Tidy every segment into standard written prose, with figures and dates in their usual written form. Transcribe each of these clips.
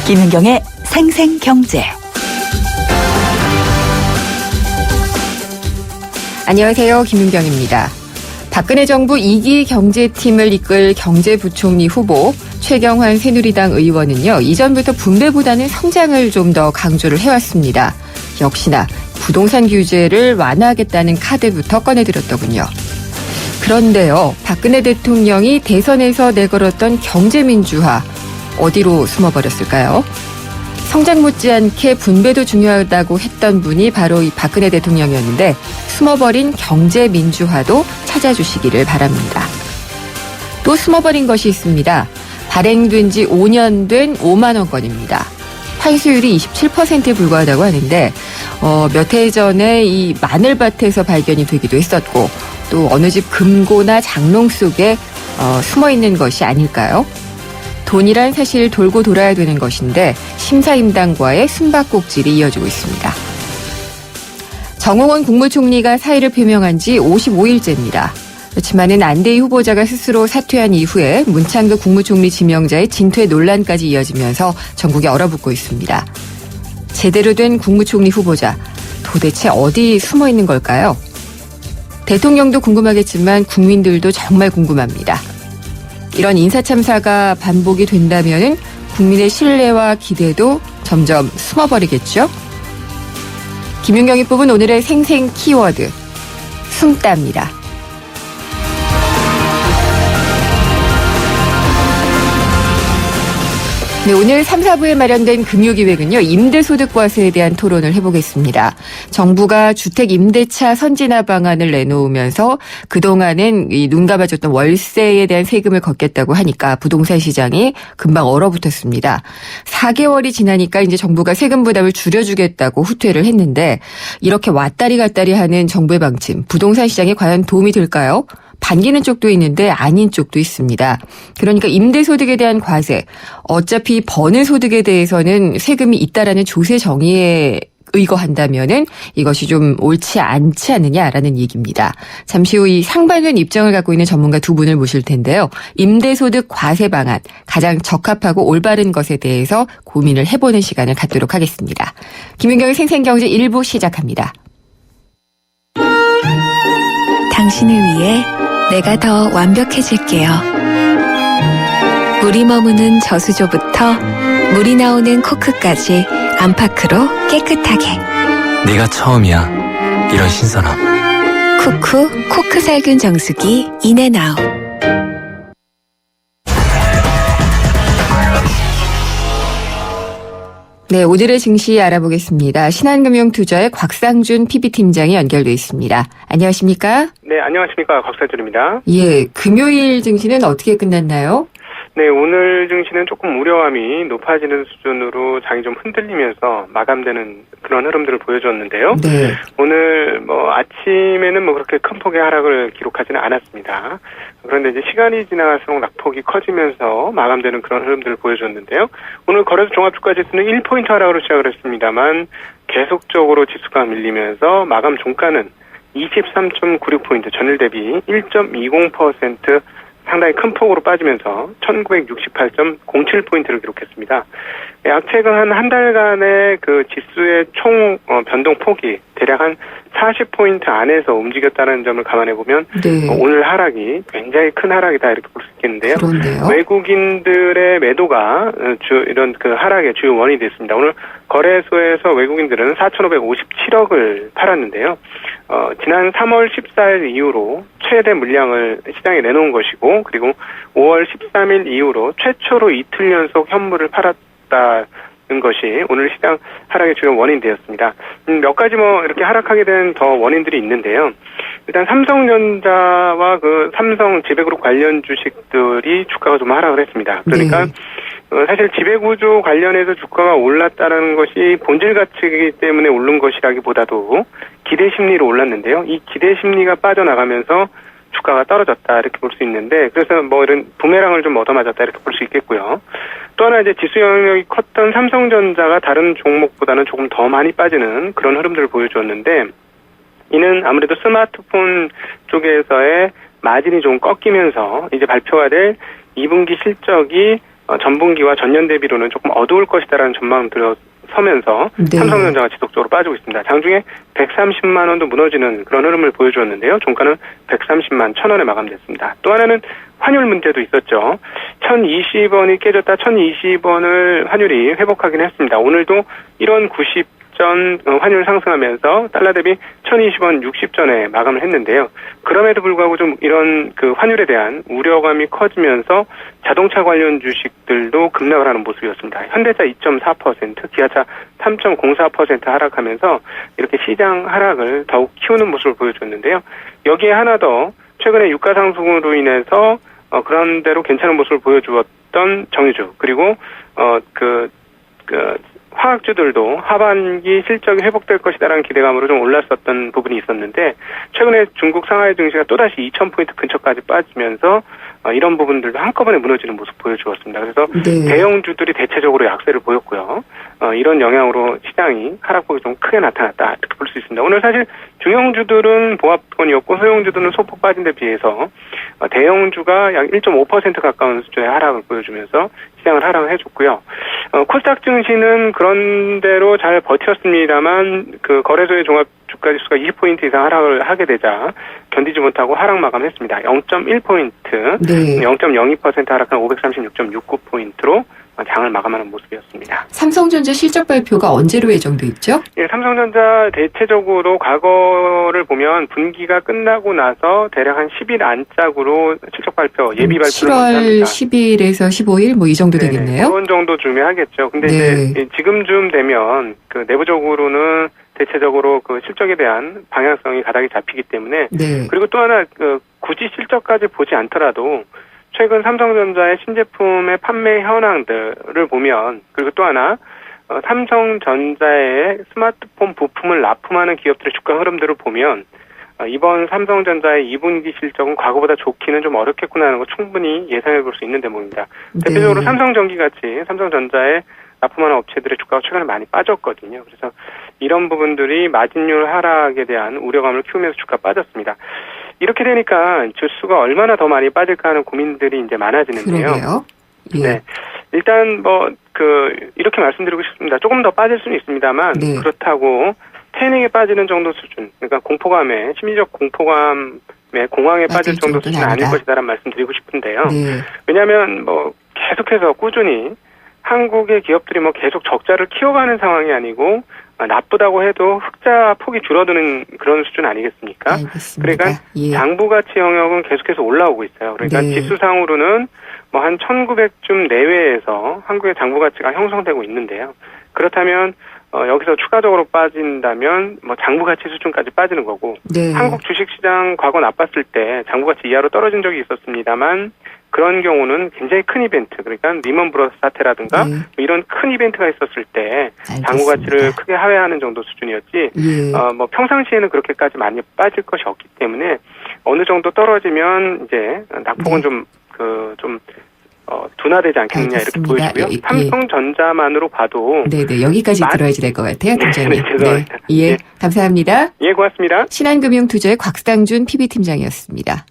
김은경의 생생경제. 안녕하세요. 김은경입니다. 박근혜 정부 2기 경제팀을 이끌 경제부총리 후보 최경환 새누리당 의원은요, 이전부터 분배보다는 성장을 좀 더 강조를 해왔습니다. 역시나 부동산 규제를 완화하겠다는 카드부터 꺼내들었더군요. 그런데요, 박근혜 대통령이 대선에서 내걸었던 경제민주화, 어디로 숨어버렸을까요? 성장 못지않게 분배도 중요하다고 했던 분이 바로 이 박근혜 대통령이었는데, 숨어버린 경제민주화도 찾아주시기를 바랍니다. 또 숨어버린 것이 있습니다. 발행된 지 5년 된 5만 원권입니다. 환수율이 27%에 불과하다고 하는데 몇 해 전에 이 마늘밭에서 발견이 되기도 했었고, 또 어느 집 금고나 장롱 속에 숨어있는 것이 아닐까요? 돈이란 사실 돌고 돌아야 되는 것인데 심사임당과의 숨바꼭질이 이어지고 있습니다. 정홍원 국무총리가 사의를 표명한 지 55일째입니다. 그렇지만은 안대희 후보자가 스스로 사퇴한 이후에 문창극 국무총리 지명자의 진퇴 논란까지 이어지면서 전국에 얼어붙고 있습니다. 제대로 된 국무총리 후보자, 도대체 어디 숨어 있는 걸까요? 대통령도 궁금하겠지만 국민들도 정말 궁금합니다. 이런 인사참사가 반복이 된다면 국민의 신뢰와 기대도 점점 숨어버리겠죠? 김윤경이 뽑은 오늘의 생생 키워드, 숨답니다. 네, 오늘 3, 4부에 마련된 금요기획은요, 임대소득과세에 대한 토론을 해보겠습니다. 정부가 주택임대차 선진화 방안을 내놓으면서 그동안은 눈 감아줬던 월세에 대한 세금을 걷겠다고 하니까 부동산 시장이 금방 얼어붙었습니다. 4개월이 지나니까 이제 정부가 세금 부담을 줄여주겠다고 후퇴를 했는데, 이렇게 왔다리 갔다리 하는 정부의 방침, 부동산 시장에 과연 도움이 될까요? 반기는 쪽도 있는데 아닌 쪽도 있습니다. 그러니까 임대소득에 대한 과세, 어차피 버는 소득에 대해서는 세금이 있다라는 조세 정의에 의거한다면은 이것이 좀 옳지 않지 않느냐라는 얘기입니다. 잠시 후 이 상반된 입장을 갖고 있는 전문가 두 분을 모실 텐데요. 임대소득 과세 방안, 가장 적합하고 올바른 것에 대해서 고민을 해보는 시간을 갖도록 하겠습니다. 김윤경의 생생경제 1부 시작합니다. 당신을 위해 내가 더 완벽해질게요. 물이 머무는 저수조부터 물이 나오는 코크까지 안파크로 깨끗하게. 네가 처음이야. 이런 신선함. 쿠쿠 코크살균 정수기 인앤아웃. 네, 오늘의 증시 알아보겠습니다. 신한금융투자의 곽상준 PB팀장이 연결돼 있습니다. 안녕하십니까? 네, 안녕하십니까. 곽상준입니다. 예, 금요일 증시는 어떻게 끝났나요? 네, 오늘 증시는 조금 우려감이 높아지는 수준으로 장이 좀 흔들리면서 마감되는 그런 흐름들을 보여줬는데요. 네. 오늘 아침에는 그렇게 큰 폭의 하락을 기록하지는 않았습니다. 그런데 이제 시간이 지나갈수록 낙폭이 커지면서 마감되는 그런 흐름들을 보여줬는데요. 오늘 거래소 종합주가지수는 1포인트 하락으로 시작을 했습니다만 계속적으로 지수가 밀리면서 마감 종가는 23.96포인트, 전일 대비 1.20% 상당히 큰 폭으로 빠지면서 1968.07포인트를 기록했습니다. 약 최근 한 달간의 그 지수의 총 변동 폭이 대략 한 40포인트 안에서 움직였다는 점을 감안해 보면 네. 오늘 하락이 굉장히 큰 하락이다 이렇게 볼 수 있겠는데요. 그런데요. 외국인들의 매도가 이런 그 하락의 주요 원인이 됐습니다. 오늘 거래소에서 외국인들은 4,557억을 팔았는데요. 지난 3월 14일 이후로 최대 물량을 시장에 내놓은 것이고, 그리고 5월 13일 이후로 최초로 이틀 연속 현물을 팔았다는 것이 오늘 시장 하락의 주요 원인이 되었습니다. 몇 가지 이렇게 하락하게 된 더 원인들이 있는데요. 일단 삼성전자와 그 삼성 지배그룹 관련 주식들이 주가가 좀 하락을 했습니다. 그러니까 네. 사실 지배구조 관련해서 주가가 올랐다는 것이 본질 가치이기 때문에 오른 것이라기보다도 기대 심리로 올랐는데요. 이 기대 심리가 빠져나가면서 주가가 떨어졌다 이렇게 볼 수 있는데, 그래서 이런 부메랑을 좀 얻어맞았다 이렇게 볼 수 있겠고요. 또 하나 이제 지수 영역이 컸던 삼성전자가 다른 종목보다는 조금 더 많이 빠지는 그런 흐름들을 보여주었는데, 이는 아무래도 스마트폰 쪽에서의 마진이 좀 꺾이면서 이제 발표가 될 2분기 실적이 전분기와 전년 대비로는 조금 어두울 것이다라는 전망을 들어서면서 네. 삼성전자가 지속적으로 빠지고 있습니다. 장중에 130만 원도 무너지는 그런 흐름을 보여주었는데요. 종가는 130만 1,000원에 마감됐습니다. 또 하나는 환율 문제도 있었죠. 1,020원이 깨졌다 1,020원을 환율이 회복하긴 했습니다. 오늘도 1원 90전 환율 상승하면서 달러 대비 1,020원 60전에 마감을 했는데요. 그럼에도 불구하고 좀 이런 그 환율에 대한 우려감이 커지면서 자동차 관련 주식들도 급락을 하는 모습이었습니다. 현대차 2.4%, 기아차 3.04% 하락하면서 이렇게 시장 하락을 더욱 키우는 모습을 보여줬는데요. 여기에 하나 더 최근에 유가 상승으로 인해서 그런 대로 괜찮은 모습을 보여주었던 정유주 그리고 화학주들도 하반기 실적이 회복될 것이다라는 기대감으로 좀 올랐었던 부분이 있었는데 최근에 중국 상하이 증시가 또다시 2,000포인트 근처까지 빠지면서 이런 부분들도 한꺼번에 무너지는 모습 보여주었습니다. 그래서 네. 대형주들이 대체적으로 약세를 보였고요. 이런 영향으로 시장이 하락폭이 좀 크게 나타났다 이렇게 볼 수 있습니다. 오늘 사실 중형주들은 보합권이었고 소형주들은 소폭 빠진 데 비해서 대형주가 약 1.5% 가까운 수준의 하락을 보여주면서 시장을 하락을 해줬고요. 코스닥 증시는 그런대로 잘 버텼습니다만 그 거래소의 종합 주가지수가 20포인트 이상 하락을 하게 되자 견디지 못하고 하락 마감했습니다. 0.1포인트, 네. 0.02% 하락한 536.69포인트로 장을 마감하는 모습이었습니다. 삼성전자 실적 발표가 언제로 예정돼 있죠? 예, 삼성전자 대체적으로 과거를 보면 분기가 끝나고 나서 대략 한 10일 안짝으로 실적 발표, 예비 발표를 먼저 7월 합니다. 10일에서 15일 뭐 이 정도 네네, 되겠네요. 그런 정도쯤에 하겠죠. 근데 네. 이제 지금쯤 되면 그 내부적으로는 대체적으로 그 실적에 대한 방향성이 가닥이 잡히기 때문에 네. 그리고 또 하나 굳이 실적까지 보지 않더라도 최근 삼성전자의 신제품의 판매 현황들을 보면 그리고 또 하나 삼성전자의 스마트폰 부품을 납품하는 기업들의 주가 흐름들을 보면 이번 삼성전자의 2분기 실적은 과거보다 좋기는 좀 어렵겠구나 하는 거 충분히 예상해 볼 수 있는 대목입니다. 대표적으로 네. 삼성전기같이 삼성전자의 납품하는 업체들의 주가가 최근에 많이 빠졌거든요. 그래서 이런 부분들이 마진율 하락에 대한 우려감을 키우면서 주가 빠졌습니다. 이렇게 되니까 주수가 얼마나 더 많이 빠질까 하는 고민들이 이제 많아지는데요. 그러게요. 예. 네. 일단 이렇게 말씀드리고 싶습니다. 조금 더 빠질 수는 있습니다만 네. 그렇다고 패닉에 빠지는 정도 수준, 그러니까 공포감에 심리적 공포감에 공황에 빠질 정도 정도는 수준은 아닐 아니다. 것이다라는 말씀드리고 싶은데요. 네. 왜냐하면 계속해서 꾸준히 한국의 기업들이 계속 적자를 키워가는 상황이 아니고 나쁘다고 해도 흑자 폭이 줄어드는 그런 수준 아니겠습니까? 알겠습니다. 그러니까 예. 장부 가치 영역은 계속해서 올라오고 있어요. 그러니까 네. 지수상으로는 한 1900쯤 내외에서 한국의 장부 가치가 형성되고 있는데요. 그렇다면 여기서 추가적으로 빠진다면 장부 가치 수준까지 빠지는 거고 네. 한국 주식시장 과거 나빴을 때 장부 가치 이하로 떨어진 적이 있었습니다만 그런 경우는 굉장히 큰 이벤트, 그러니까 리먼 브러더스 사태라든가 네. 이런 큰 이벤트가 있었을 때 알겠습니다. 장부 가치를 크게 하회하는 정도 수준이었지 예. 평상시에는 그렇게까지 많이 빠질 것이 없기 때문에 어느 정도 떨어지면 이제 낙폭은 네. 둔화되지 않겠느냐 알겠습니다. 이렇게 보여지고요. 예. 삼성전자만으로 봐도 네네. 여기까지 들어야지 될 것 같아요, 팀장님. 네, 죄송합니다. 예. 예. 감사합니다. 예, 고맙습니다. 신한금융투자의 곽상준 PB팀장이었습니다.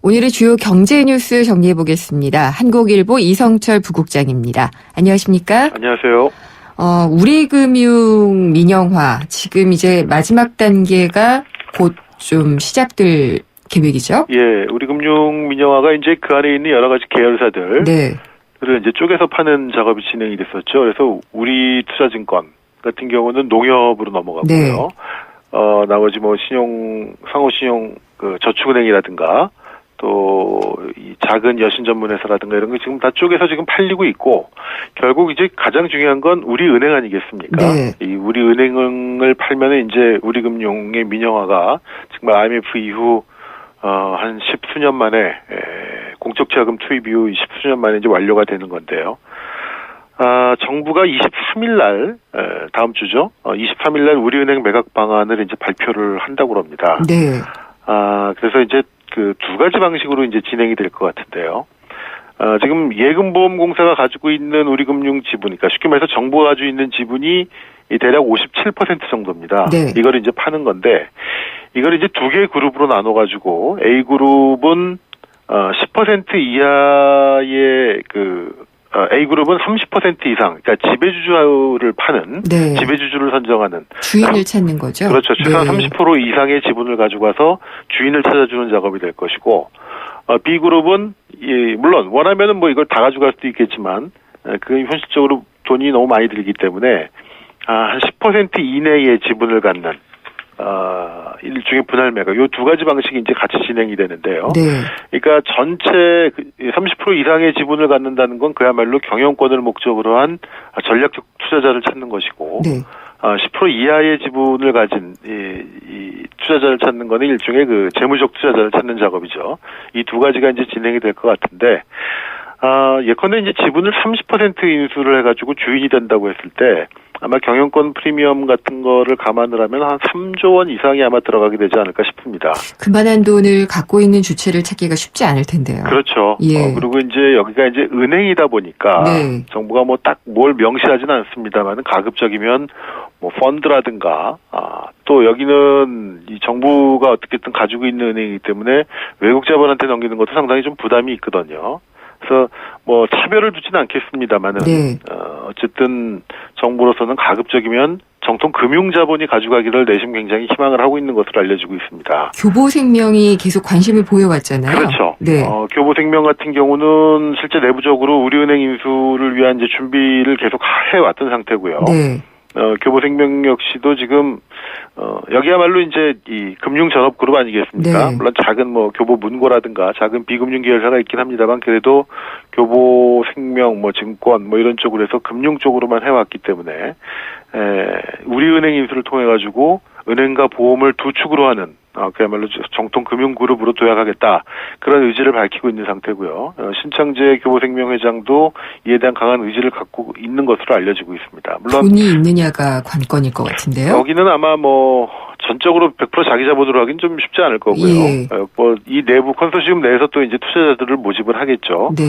오늘의 주요 경제 뉴스 정리해 보겠습니다. 한국일보 이성철 부국장입니다. 안녕하십니까? 안녕하세요. 우리금융 민영화 지금 이제 마지막 단계가 곧 좀 시작될 계획이죠? 예, 우리금융 민영화가 이제 그 안에 있는 여러 가지 계열사들 네. 를 이제 쪼개서 파는 작업이 진행이 됐었죠. 그래서 우리투자증권 같은 경우는 농협으로 넘어가고요. 네. 나머지 상호신용 저축은행이라든가 또 이 작은 여신 전문 회사라든가 이런 거 지금 다 쪼개서 지금 팔리고 있고 결국 이제 가장 중요한 건 우리은행 아니겠습니까? 네. 이 우리은행을 팔면은 이제 우리금융의 민영화가 정말 IMF 이후 한 10수년 만에 공적 자금 투입 이후 10수년 만에 이제 완료가 되는 건데요. 정부가 23일 날 다음 주죠. 23일 날 우리은행 매각 방안을 이제 발표를 한다고 합니다. 네. 그래서 이제 그 두 가지 방식으로 이제 진행이 될 것 같은데요. 지금 예금보험공사가 가지고 있는 우리금융 지분, 그러니까 쉽게 말해서 정부가 가지고 있는 지분이 대략 57% 정도입니다. 네. 이걸 이제 파는 건데, 이걸 이제 두 개의 그룹으로 나눠가지고, A그룹은 10% 이하의 A그룹은 30% 이상, 그러니까 지배주주를 파는, 네. 지배주주를 선정하는. 주인을 찾는 거죠. 그렇죠. 최소한 네. 30% 이상의 지분을 가지고 가서 주인을 찾아주는 작업이 될 것이고, B그룹은, 물론, 원하면은 뭐 이걸 다 가져갈 수도 있겠지만, 그 현실적으로 돈이 너무 많이 들기 때문에, 한 10% 이내의 지분을 갖는, 일종의 분할 매각, 요 두 가지 방식이 이제 같이 진행이 되는데요. 네. 그러니까 전체 30% 이상의 지분을 갖는다는 건 그야말로 경영권을 목적으로 한 전략적 투자자를 찾는 것이고, 네. 10% 이하의 지분을 가진 이 투자자를 찾는 거는 일종의 그 재무적 투자자를 찾는 작업이죠. 이 두 가지가 이제 진행이 될 것 같은데, 예컨대 이제 지분을 30% 인수를 해가지고 주인이 된다고 했을 때, 아마 경영권 프리미엄 같은 거를 감안을 하면 한 3조 원 이상이 아마 들어가게 되지 않을까 싶습니다. 그만한 돈을 갖고 있는 주체를 찾기가 쉽지 않을 텐데요. 그렇죠. 예. 그리고 이제 여기가 이제 은행이다 보니까 네. 정부가 뭐 딱 뭘 명시하지는 않습니다만 가급적이면 뭐 펀드라든가 또 여기는 이 정부가 어떻게든 가지고 있는 은행이기 때문에 외국 자본한테 넘기는 것도 상당히 좀 부담이 있거든요. 그래서 뭐 차별을 두지는 않겠습니다만은 네. 어쨌든 정부로서는 가급적이면 정통 금융자본이 가져가기를 내심 굉장히 희망을 하고 있는 것으로 알려지고 있습니다. 교보생명이 계속 관심을 보여왔잖아요. 그렇죠. 네. 교보생명 같은 경우는 실제 내부적으로 우리은행 인수를 위한 이제 준비를 계속 해왔던 상태고요. 네. 교보생명 역시도 지금 여기야말로 이제 이 금융 전업 그룹 아니겠습니까? 네. 물론 작은 뭐 교보문고라든가 작은 비금융 계열사가 있긴 합니다만 그래도 교보생명 뭐 증권 뭐 이런 쪽으로 해서 금융 쪽으로만 해왔기 때문에 우리은행 인수를 통해 가지고 은행과 보험을 두 축으로 하는 그야말로 정통 금융 그룹으로 도약하겠다 그런 의지를 밝히고 있는 상태고요. 신창재 교보생명 회장도 이에 대한 강한 의지를 갖고 있는 것으로 알려지고 있습니다. 물론 돈이 있느냐가 관건일 것 같은데요. 여기는 아마 뭐 전적으로 100% 자기 자본으로 하긴 좀 쉽지 않을 거고요. 예. 뭐 이 내부 컨소시엄 내에서 또 이제 투자자들을 모집을 하겠죠. 네.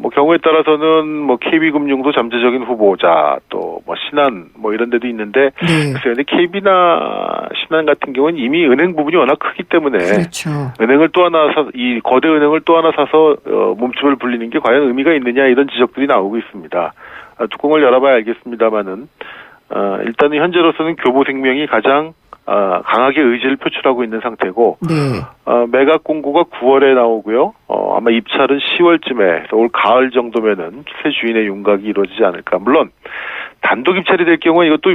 뭐 경우에 따라서는 뭐 KB금융도 잠재적인 후보자 또 뭐 신한 뭐 이런 데도 있는데 네. 그래서 KB나 신한 같은 경우는 이미 은행 부분이 워낙 크기 때문에 그렇죠. 은행을 또 하나 이 거대 은행을 또 하나 사서 몸집을 불리는 게 과연 의미가 있느냐 이런 지적들이 나오고 있습니다. 뚜껑을 열어봐야 알겠습니다만은 일단은 현재로서는 교보생명이 가장 강하게 의지를 표출하고 있는 상태고, 네. 매각 공고가 9월에 나오고요. 아마 입찰은 10월쯤에, 올 가을 정도면은 새 주인의 윤곽이 이루어지지 않을까. 물론, 단독 입찰이 될 경우에 이것도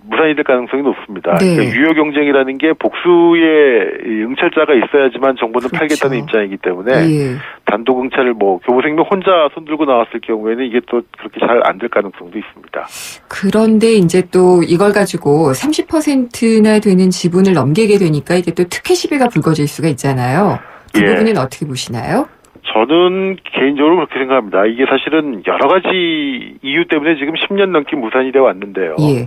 무산이 될 가능성이 높습니다. 네. 그러니까 유효 경쟁이라는 게 복수의 응찰자가 있어야지만 정부는 그렇죠. 팔겠다는 입장이기 때문에 예. 단독 응찰을 뭐 교보생명 혼자 손들고 나왔을 경우에는 이게 또 그렇게 잘 안 될 가능성도 있습니다. 그런데 이제 또 이걸 가지고 30%나 되는 지분을 넘기게 되니까 이게 또 특혜 시비가 불거질 수가 있잖아요. 그 예. 부분은 어떻게 보시나요? 저는 개인적으로 그렇게 생각합니다. 이게 사실은 여러 가지 이유 때문에 지금 10년 넘게 무산이 되어 왔는데요. 예.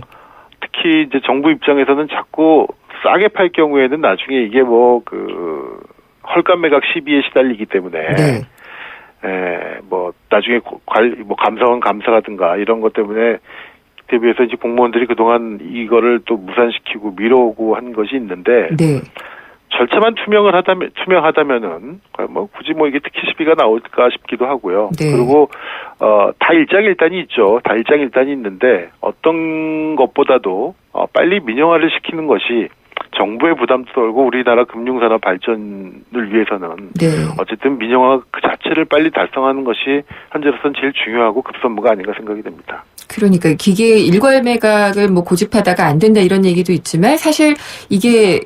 특히 이제 정부 입장에서는 자꾸 싸게 팔 경우에는 나중에 이게 뭐 헐값 매각 시비에 시달리기 때문에 네. 뭐 나중에 감사원 감사라든가 이런 것 때문에 대비해서 이제 공무원들이 그동안 이거를 또 무산시키고 미뤄오고 한 것이 있는데 네. 절차만 투명하다면은 뭐 굳이 뭐 이게 특혜 시비가 나올까 싶기도 하고요. 네. 그리고 다 일장일단이 있죠. 다 일장일단이 있는데 어떤 것보다도 빨리 민영화를 시키는 것이 정부의 부담도 덜고 우리나라 금융산업 발전을 위해서는 네. 어쨌든 민영화 그 자체를 빨리 달성하는 것이 현재로서는 제일 중요하고 급선무가 아닌가 생각이 됩니다. 그러니까 기계 일괄 매각을 뭐 고집하다가 안 된다 이런 얘기도 있지만 사실 이게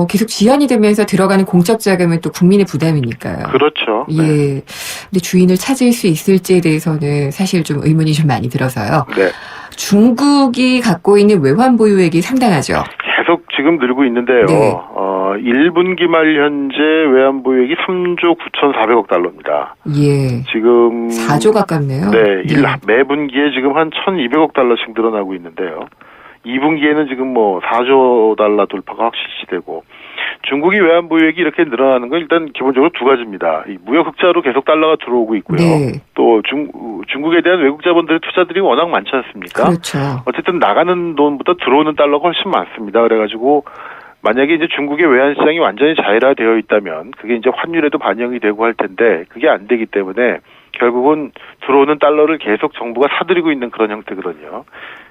계속 지연이 되면서 들어가는 공적 자금은 또 국민의 부담이니까요. 그렇죠. 예. 네. 근데 주인을 찾을 수 있을지에 대해서는 사실 좀 의문이 좀 많이 들어서요. 네. 중국이 갖고 있는 외환 보유액이 상당하죠. 계속 지금 늘고 있는데요. 네. 1분기 말 현재 외환 보유액이 3조 9,400억 달러입니다. 예. 지금 4조 가깝네요. 네, 매 분기에 지금 한 1,200억 달러씩 늘어나고 있는데요. 2분기에는 지금 뭐 4조 달러 돌파가 확실시 되고 중국이 외환 보유액이 이렇게 늘어나는 건 일단 기본적으로 두 가지입니다. 이 무역 흑자로 계속 달러가 들어오고 있고요. 네. 또 중국에 대한 외국 자본들의 투자들이 워낙 많지 않습니까? 그렇죠. 어쨌든 나가는 돈보다 들어오는 달러가 훨씬 많습니다. 그래가지고 만약에 이제 중국의 외환 시장이 완전히 자율화되어 있다면 그게 이제 환율에도 반영이 되고 할 텐데 그게 안 되기 때문에 결국은 들어오는 달러를 계속 정부가 사들이고 있는 그런 형태거든요.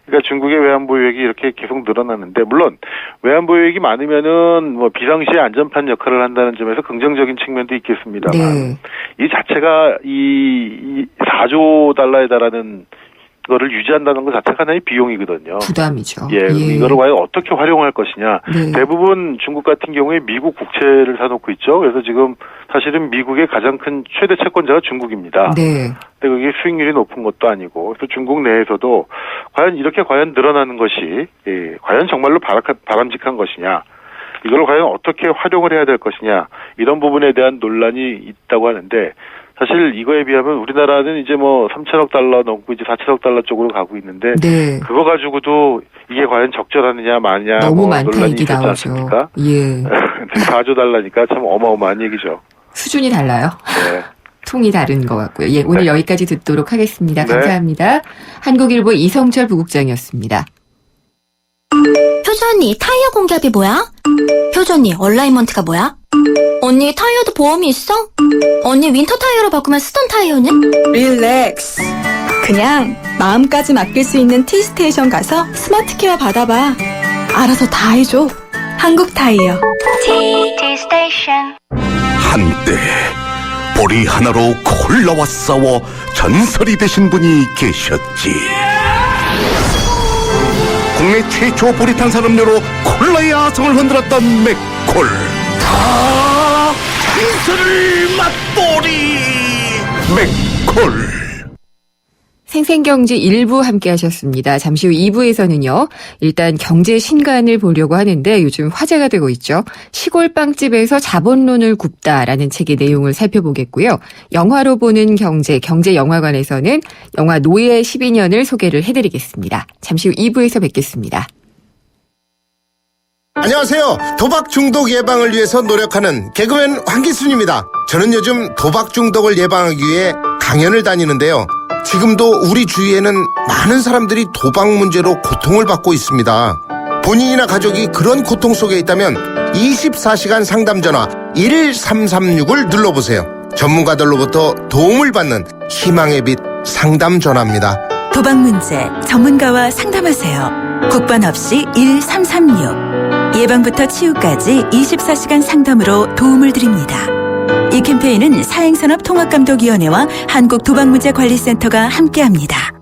그러니까 중국의 외환 보유액이 이렇게 계속 늘어나는데 물론 외환 보유액이 많으면은 뭐 비상시에 안전판 역할을 한다는 점에서 긍정적인 측면도 있겠습니다만 네. 이 자체가 이 4조 달러에 달하는 거를 유지한다는 것 자체가 하나의 비용이거든요. 부담이죠. 예, 이거를 과연 어떻게 활용할 것이냐. 네. 대부분 중국 같은 경우에 미국 국채를 사놓고 있죠. 그래서 지금 사실은 미국의 가장 큰 최대 채권자가 중국입니다. 네. 근데 그게 수익률이 높은 것도 아니고, 그래서 중국 내에서도 과연 늘어나는 것이 과연 정말로 바람직한 것이냐. 이걸 과연 어떻게 활용을 해야 될 것이냐. 이런 부분에 대한 논란이 있다고 하는데 사실 이거에 비하면 우리나라는 이제 뭐 3천억 달러 넘고 이제 4천억 달러 쪽으로 가고 있는데 네. 그거 가지고도 이게 과연 적절하느냐 마느냐 너무 많다 논란이 얘기 있었지 나오죠. 않습니까? 예. 4조 달러니까 참 어마어마한 얘기죠. 수준이 달라요. 네. 통이 다른 것 같고요. 예, 오늘 여기까지 듣도록 하겠습니다. 네. 감사합니다. 한국일보 이성철 부국장이었습니다. 효주 언니, 타이어 공기압이 뭐야? 효주 언니, 얼라이먼트가 뭐야? 언니, 타이어도 보험이 있어? 언니, 윈터 타이어로 바꾸면 쓰던 타이어는? 릴렉스. 그냥 마음까지 맡길 수 있는 T스테이션 가서 스마트 케어 받아봐. 알아서 다 해줘. 한국 타이어. T스테이션. 한때 보리 하나로 콜라와 싸워 전설이 되신 분이 계셨지. 국내 최초 보리탄 산업료로 콜라의 아성을 흔들었던 맥콜. 다 전설을 맛보리 맥콜. 생생경제 1부 함께 하셨습니다. 잠시 후 2부에서는요. 일단 경제 신간을 보려고 하는데 요즘 화제가 되고 있죠. 시골 빵집에서 자본론을 굽다라는 책의 내용을 살펴보겠고요. 영화로 보는 경제 영화관에서는 영화 노예 12년을 소개를 해드리겠습니다. 잠시 후 2부에서 뵙겠습니다. 안녕하세요. 도박 중독 예방을 위해서 노력하는 개그맨 황기순입니다. 저는 요즘 도박 중독을 예방하기 위해 강연을 다니는데요. 지금도 우리 주위에는 많은 사람들이 도박 문제로 고통을 받고 있습니다. 본인이나 가족이 그런 고통 속에 있다면 24시간 상담 전화 1336을 눌러보세요. 전문가들로부터 도움을 받는 희망의 빛 상담 전화입니다. 도박 문제 전문가와 상담하세요. 국번 없이 1336. 예방부터 치유까지 24시간 상담으로 도움을 드립니다. 이 캠페인은 사행산업통합감독위원회와 한국도박문제관리센터가 함께합니다.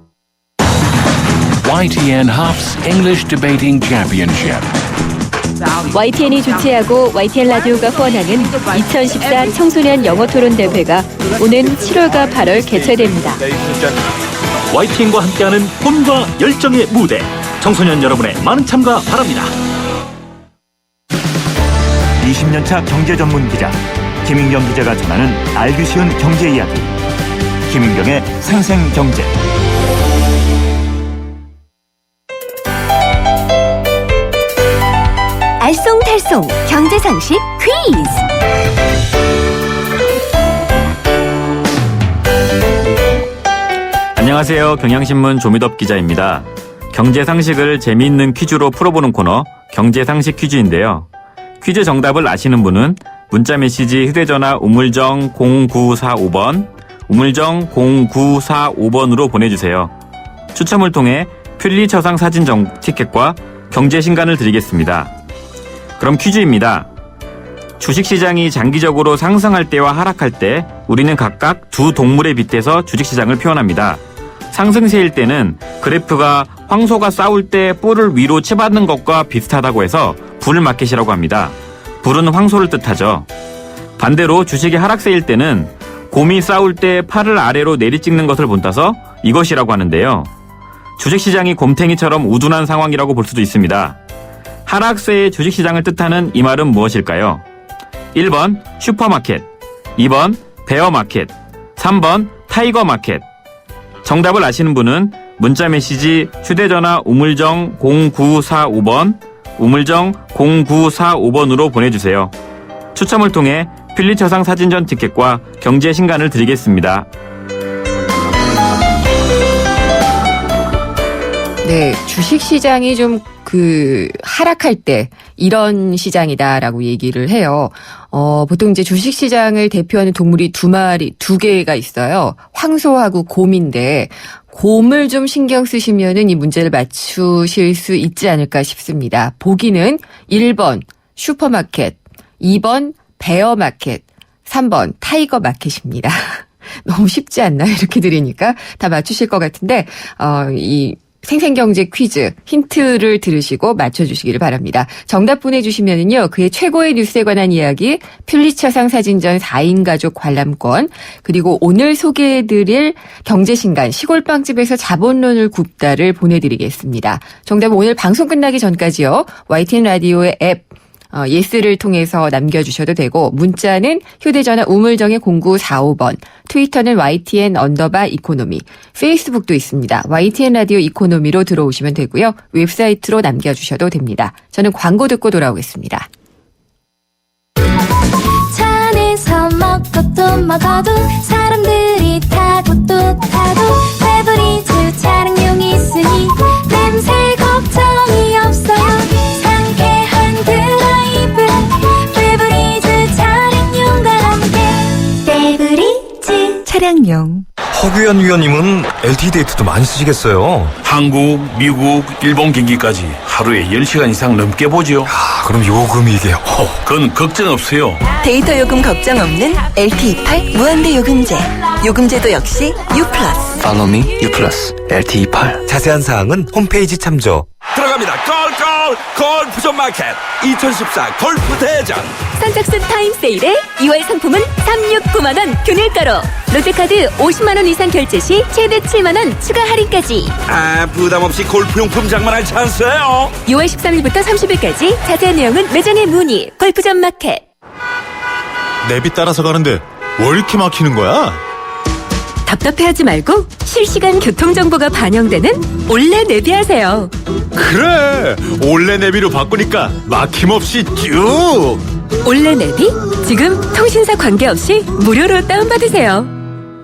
YTN Hops English Debating Championship. YTN이 주최하고 YTN 라디오가 후원하는 2014 청소년 영어토론 대회가 오는 7월과 8월 개최됩니다. YTN과 함께하는 혼과 열정의 무대. 청소년 여러분의 많은 참가 바랍니다. 20년차 경제 전문 기자 김인경 기자가 전하는 알기 쉬운 경제 이야기. 김인경의 생생경제. 알쏭달쏭 경제상식 퀴즈. 안녕하세요. 경향신문 조미덕 기자입니다. 경제상식을 재미있는 퀴즈로 풀어보는 코너 경제상식 퀴즈인데요. 퀴즈 정답을 아시는 분은 문자메시지 휴대전화 우물정 0945번 우물정 0945번으로 보내주세요. 추첨을 통해 퓰리처상 사진 티켓과 경제신간을 드리겠습니다. 그럼 퀴즈입니다. 주식시장이 장기적으로 상승할 때와 하락할 때 우리는 각각 두 동물에 빗대서 주식시장을 표현합니다. 상승세일 때는 그래프가 황소가 싸울 때 뿔을 위로 치받는 것과 비슷하다고 해서 불마켓이라고 합니다. 불은 황소를 뜻하죠. 반대로 주식이 하락세일 때는 곰이 싸울 때 팔을 아래로 내리찍는 것을 본따서 이것이라고 하는데요. 주식시장이 곰탱이처럼 우둔한 상황이라고 볼 수도 있습니다. 하락세의 주식시장을 뜻하는 이 말은 무엇일까요? 1번 슈퍼마켓, 2번 베어마켓, 3번 타이거마켓. 정답을 아시는 분은 문자메시지 휴대전화 우물정 0945번 우물정 0945번으로 보내주세요. 추첨을 통해 퓰리처상 사진전 티켓과 경제 신간을 드리겠습니다. 네, 주식시장이 좀 하락할 때 이런 시장이다라고 얘기를 해요. 보통 이제 주식시장을 대표하는 동물이 두 개가 있어요. 황소하고 곰인데, 곰을 좀 신경 쓰시면은 이 문제를 맞추실 수 있지 않을까 싶습니다. 보기는 1번 슈퍼마켓, 2번 베어마켓, 3번 타이거 마켓입니다. 너무 쉽지 않나요? 이렇게 들으니까 다 맞추실 것 같은데, 이 생생경제 퀴즈 힌트를 들으시고 맞춰주시기를 바랍니다. 정답 보내주시면은요, 그의 최고의 뉴스에 관한 이야기, 퓰리처상 사진전 4인 가족 관람권, 그리고 오늘 소개해드릴 경제신간 시골빵집에서 자본론을 굽다를 보내드리겠습니다. 정답은 오늘 방송 끝나기 전까지요, YTN 라디오의 앱 예스를 통해서 남겨주셔도 되고, 문자는 휴대전화 우물정의 0945번, 트위터는 YTN_이코노미, 페이스북도 있습니다. YTN 라디오 이코노미로 들어오시면 되고요. 웹사이트로 남겨주셔도 됩니다. 저는 광고 듣고 돌아오겠습니다. 차 안에서 먹고 또 먹어도 사람들이 타고 또 타도 페브리즈 차량용이 있으니 냄새 걱정이 없어요. 상쾌한 드라이브 페브리즈 차량용과 함께 페브리즈 차량용. 허규현 위원님은 LTE 데이터도 많이 쓰시겠어요? 한국, 미국, 일본 경기까지 하루에 10시간 이상 넘게 보죠. 그럼 요금이 이게 그건 걱정 없어요. 데이터 요금 걱정 없는 LTE8 무한대 요금제. 요금제도 역시 U+. Follow me, U+, LTE8. 자세한 사항은 홈페이지 참조. 들어갑니다. 골프존 마켓 2014 골프 대전. 선착순 타임세일에 2월 상품은 369만원 균일가로, 롯데카드 50만원 이상 결제 시 최대 7만원 추가 할인까지. 부담 없이 골프용품 장만할 찬스예요. 6월 13일부터 30일까지 자세한 내용은 매장에 문의. 골프존 마켓. 내비 따라서 가는데 왜 이렇게 막히는 거야? 답답해하지 말고 실시간 교통정보가 반영되는 올레 내비하세요. 그래, 올레 내비로 바꾸니까 막힘없이 쭉. 올레 내비? 지금 통신사 관계없이 무료로 다운받으세요.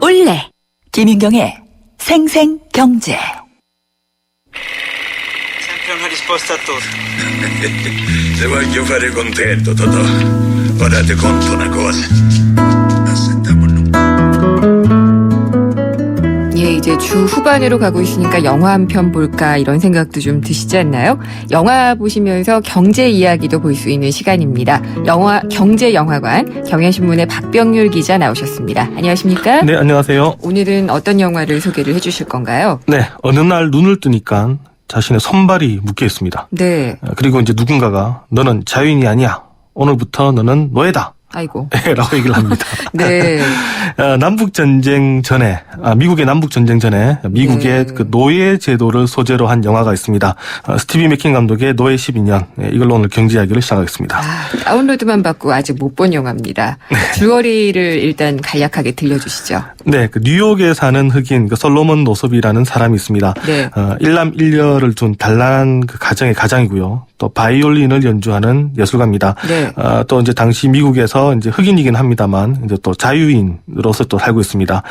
올레. 김윤경의 생생경제. Sempre una risposta a tutto. Se voglio fare contento, Totò. Ora ti conto una cosa. 예, 이제 주 후반으로 가고 있으니까 영화 한 편 볼까 이런 생각도 좀 드시지 않나요? 영화 보시면서 경제 이야기도 볼 수 있는 시간입니다. 경제영화관 경향신문의 박병률 기자 나오셨습니다. 안녕하십니까? 네, 안녕하세요. 오늘은 어떤 영화를 소개를 해주실 건가요? 네, 어느 날 눈을 뜨니까 자신의 손발이 묶여 있습니다. 네. 그리고 이제 누군가가 너는 자유인이 아니야. 오늘부터 너는 노예다. 아이고. 라고 얘기를 합니다. 네. 남북전쟁 전에, 미국의 남북전쟁 전에 미국의 그 노예 제도를 소재로 한 영화가 있습니다. 스티비 맥킨 감독의 노예 12년. 이걸로 오늘 경제 이야기를 시작하겠습니다. 다운로드만 받고 아직 못 본 영화입니다. 줄거리를 일단 간략하게 들려주시죠. 네, 그 뉴욕에 사는 흑인 솔로몬 노섭이라는 사람이 있습니다. 네. 일남 일녀를 둔 단란한 그 가정의 가장이고요. 또 바이올린을 연주하는 예술가입니다. 네. 또 이제 당시 미국에서 이제 흑인이긴 합니다만 이제 또 자유인으로서 또 살고 있습니다.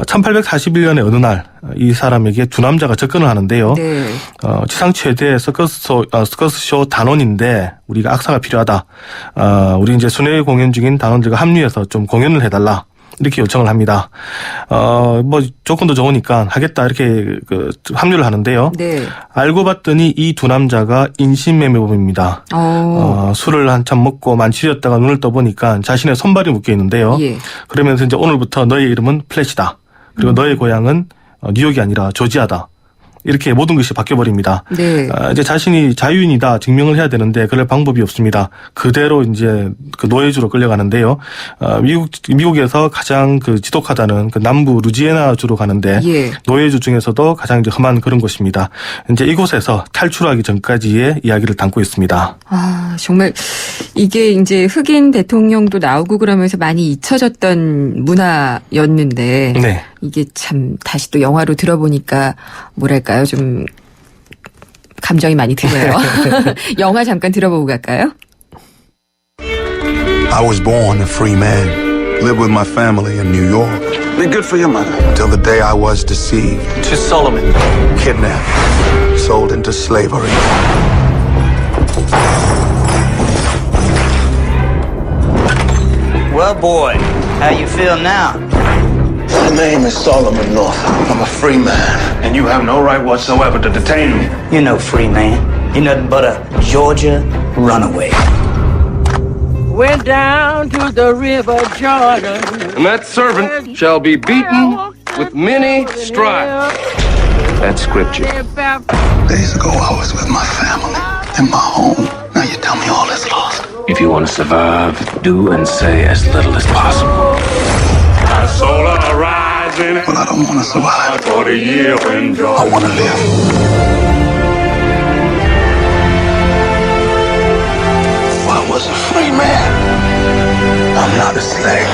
1841년에 어느 날 이 사람에게 두 남자가 접근을 하는데요. 네. 지상 최대 서커스쇼 단원인데 우리가 악사가 필요하다. 우리 이제 순회 공연 중인 단원들과 합류해서 좀 공연을 해달라. 이렇게 요청을 합니다. 뭐 조건도 좋으니까 하겠다 이렇게 합류를 하는데요. 네. 알고 봤더니 이 두 남자가 인신매매범입니다. 술을 한참 먹고 만취였다가 눈을 떠보니까 자신의 손발이 묶여 있는데요. 예. 그러면서 이제 오늘부터 너의 이름은 플래시다. 그리고 너의 고향은 뉴욕이 아니라 조지아다. 이렇게 모든 것이 바뀌어버립니다. 네. 이제 자신이 자유인이다 증명을 해야 되는데 그럴 방법이 없습니다. 그대로 이제 그 노예주로 끌려가는데요. 미국에서 가장 그 지독하다는 그 남부 루지애나주로 가는데 예. 노예주 중에서도 가장 이제 험한 그런 곳입니다. 이제 이곳에서 탈출하기 전까지의 이야기를 담고 있습니다. 정말 이게 이제 흑인 대통령도 나오고 그러면서 많이 잊혀졌던 문화였는데 네. 이게 참 다시 또 영화로 들어보니까 뭐랄까요, 좀 감정이 많이 드네요. 영화 잠깐 들어보고 갈까요? I was born a free man. Lived with my family in New York. Be good for your mother. Till the day I was deceived. To Solomon. Kidnapped. Sold into slavery. Well, boy, how you feel now? My name is Solomon North. I'm a free man. And you have no right whatsoever to detain me. You're no free man. You're nothing but a Georgia runaway. Went down to the river Jordan. And that servant shall be beaten with many stripes. That's scripture. Days ago, I was with my family in my home. Now you tell me all is lost. If you want to survive, do and say as little as possible. My soul arising. But I don't want to survive. For the year when I want to live. I was a free man. I'm not a slave.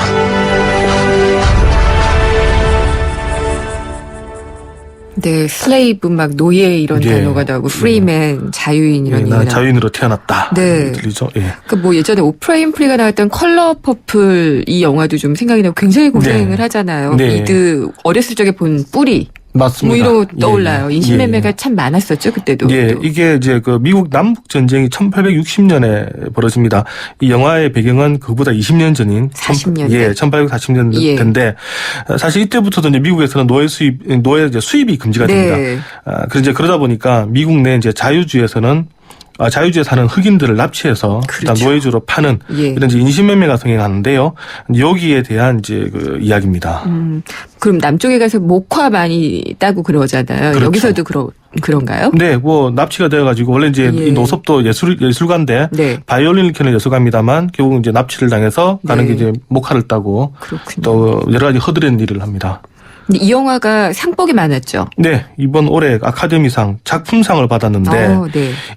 네, 슬레이브 막 노예 이런 예. 단어가 나오고 프리맨, 자유인 이런 예, 얘기가 난 자유인으로 태어났다. 네. 들리죠? 예. 그 뭐 예전에 오프라 윈프리가 나왔던 컬러 퍼플 이 영화도 좀 생각이 나고 굉장히 고생을 하잖아요. 네. 미드 어렸을 적에 본 뿌리. 맞습니다. 뭐 이런 거 떠올라요. 예. 인신매매가 참 많았었죠, 그때도. 예, 이게 이제 그 미국 남북 전쟁이 1860년에 벌어집니다. 이 영화의 배경은 그보다 20년 전인 40년대. 예, 1840년대인데 사실 이때부터도 이제 미국에서는 노예 이제 수입이 금지가 됩니다. 네. 그래서 이제 그러다 보니까 미국 내 이제 자유주에서는 자유주에 사는 흑인들을 납치해서 일단 노예주로 파는 이런 이제 인신매매가 성행하는데요. 여기에 대한 이제 그 이야기입니다. 그럼 남쪽에 가서 목화 많이 따고 그러잖아요. 그렇죠. 여기서도 그런가요? 네, 뭐 납치가 되어가지고 원래 이제 이 노섭도 예술가인데 바이올린을 켜는 예술가입니다만 결국 이제 납치를 당해서 가는 게 이제 목화를 따고 또 여러 가지 허드렛 일을 합니다. 근데 이 영화가 상복이 많았죠. 네, 이번 올해 아카데미상 작품상을 받았는데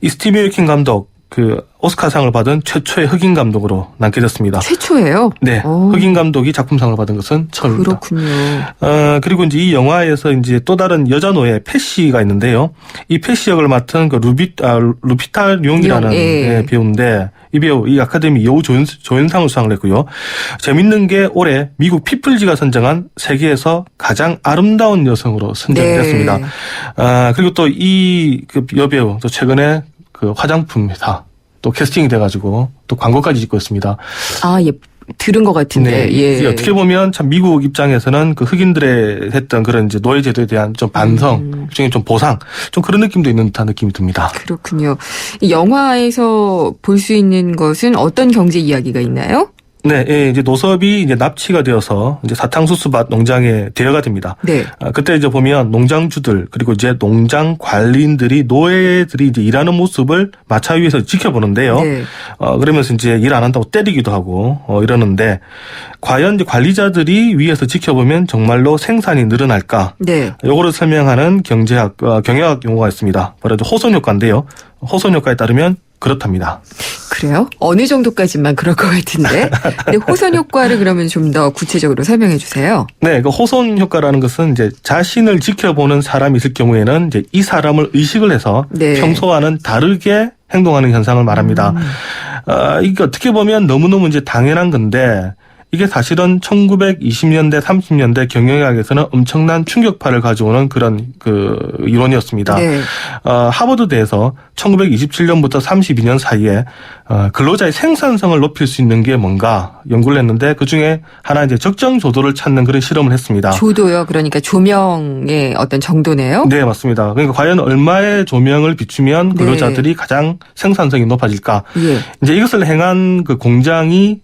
이 스티븐 윌킨 감독 그 오스카상을 받은 최초의 흑인 감독으로 남게 됐습니다. 최초예요? 네, 흑인 감독이 작품상을 받은 것은 처음입니다. 그렇군요. 그리고 이제 이 영화에서 이제 또 다른 여자 노예 패시가 있는데요. 이 패시 역을 맡은 그 루피타 룡이라는 배우인데 이 배우 이 아카데미 여우 조연상을 수상을 했고요. 재밌는 게 올해 미국 피플지가 선정한 세계에서 가장 아름다운 여성으로 선정됐습니다. 그리고 또 이 그 여배우 또 최근에 그 화장품 회사 또 캐스팅이 돼가지고 또 광고까지 찍고 있습니다. 예. 들은 것 같은데. 네. 어떻게 보면 참 미국 입장에서는 그 흑인들의 했던 그런 이제 노예 제도에 대한 좀 반성, 일종의 좀 보상, 좀 그런 느낌도 있는 듯한 느낌이 듭니다. 그렇군요. 이 영화에서 볼 수 있는 것은 어떤 경제 이야기가 있나요? 네, 이제 노섭이 이제 납치가 되어서 이제 사탕수수밭 농장에 데려가 됩니다. 네. 그때 이제 보면 농장주들 그리고 이제 농장 관리인들이 노예들이 이제 일하는 모습을 마차 위에서 지켜보는데요. 그러면서 이제 일 안 한다고 때리기도 하고 이러는데 과연 이제 관리자들이 위에서 지켜보면 정말로 생산이 늘어날까? 네. 요거를 설명하는 경제학 용어가 있습니다. 바로 호손 효과인데요. 호손 효과에 따르면 그렇답니다. 그래요? 어느 정도까지만 그럴 것 같은데. 근데 호선 효과를 그러면 좀 더 구체적으로 설명해 주세요. 네, 그 호손 효과라는 것은 이제 자신을 지켜보는 사람이 있을 경우에는 이제 이 사람을 의식을 해서 평소와는 다르게 행동하는 현상을 말합니다. 이게 어떻게 보면 너무너무 이제 당연한 건데 이게 사실은 1920년대, 30년대 경영학에서는 엄청난 충격파를 가져오는 그런 그 이론이었습니다. 하버드대에서 1927년부터 32년 사이에 근로자의 생산성을 높일 수 있는 게 뭔가 연구를 했는데 그중에 하나 이제 적정 조도를 찾는 그런 실험을 했습니다. 조도요? 그러니까 조명의 어떤 정도네요? 네, 맞습니다. 그러니까 과연 얼마의 조명을 비추면 근로자들이 가장 생산성이 높아질까? 이제 이것을 행한 그 공장이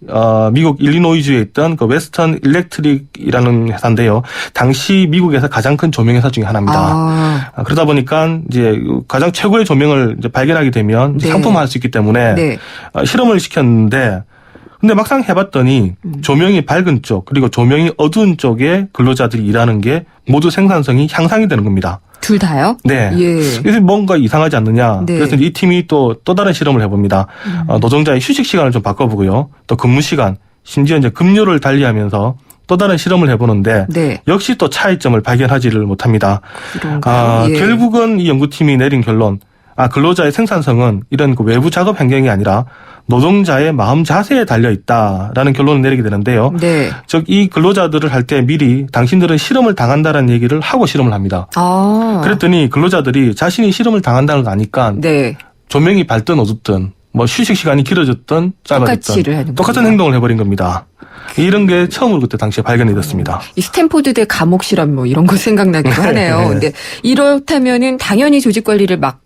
미국 일리노이주에 있던 그 웨스턴 일렉트릭이라는 회사인데요. 당시 미국에서 가장 큰 조명 회사 중에 하나입니다. 그러다 보니까 이제 가장 최고의 조명을 이제 발견하게 되면 상품화할 수 있기 때문에 실험을 시켰는데 근데 막상 해봤더니 조명이 밝은 쪽 그리고 조명이 어두운 쪽에 근로자들이 일하는 게 모두 생산성이 향상이 되는 겁니다. 둘 다요? 네. 그래서 뭔가 이상하지 않느냐. 그래서 이 팀이 또 다른 실험을 해봅니다. 노동자의 휴식 시간을 좀 바꿔보고요. 또 근무 시간, 심지어 이제 급료를 달리하면서 또 다른 실험을 해보는데 역시 또 차이점을 발견하지를 못합니다. 결국은 이 연구팀이 내린 결론. 근로자의 생산성은 이런 그 외부 작업 환경이 아니라 노동자의 마음 자세에 달려 있다라는 결론을 내리게 되는데요. 네. 즉 이 근로자들을 할 때 미리 당신들은 실험을 당한다라는 얘기를 하고 실험을 합니다. 그랬더니 근로자들이 자신이 실험을 당한다는 거 아니까 네. 조명이 밝든 어둡든 뭐 휴식 시간이 길어졌든 짧아졌든 똑같은 행동을 해버린 겁니다. 이런 게 처음으로 그때 당시에 발견이 됐습니다. 이 스탠포드대 감옥 실험 뭐 이런 거 생각나기도 하네요. 근데 이렇다면은 당연히 조직 관리를 막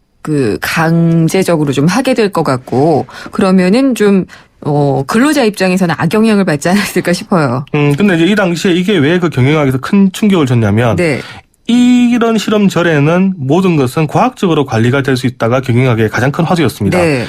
강제적으로 좀 하게 될 것 같고 그러면은 좀 근로자 입장에서는 악영향을 받지 않았을까 싶어요. 근데 이제 이 당시에 이게 왜 그 경영학에서 큰 충격을 줬냐면 네. 이런 실험 전에는 모든 것은 과학적으로 관리가 될 수 있다가 경영학의 가장 큰 화두였습니다. 네.